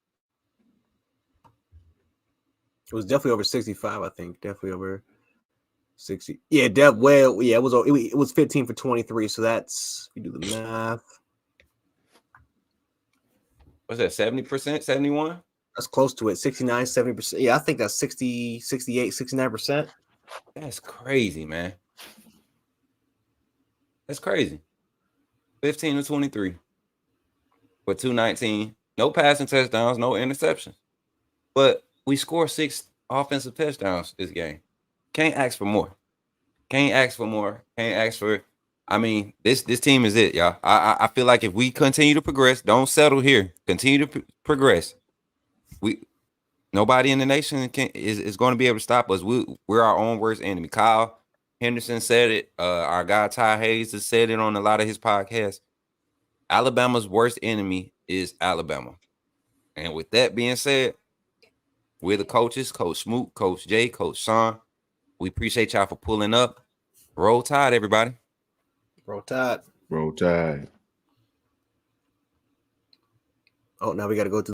It was definitely over 65, I think. Definitely over 60. Yeah, it was 15 for 23. So that's, if you do the math.
What's that, 70%, 71?
That's close to it, 69, 70%. Yeah, I think that's 60, 68, 69%.
That's crazy, man. That's crazy. 15 to 23 for 219. No passing touchdowns, no interceptions. But we scored 6 offensive touchdowns this game. Can't ask for more. Can't ask for I mean, this team is it, y'all. I feel like if we continue to progress, don't settle here. Continue to progress. Nobody in the nation is going to be able to stop us. We're our own worst enemy. Kyle Henderson said it. Our guy Ty Hayes has said it on a lot of his podcasts. Alabama's worst enemy is Alabama. And with that being said, we're the coaches, Coach Smoot, Coach Jay, Coach Sean. We appreciate y'all for pulling up. Roll Tide, everybody.
Roll Tide.
Roll Tide.
Oh, now we got to go to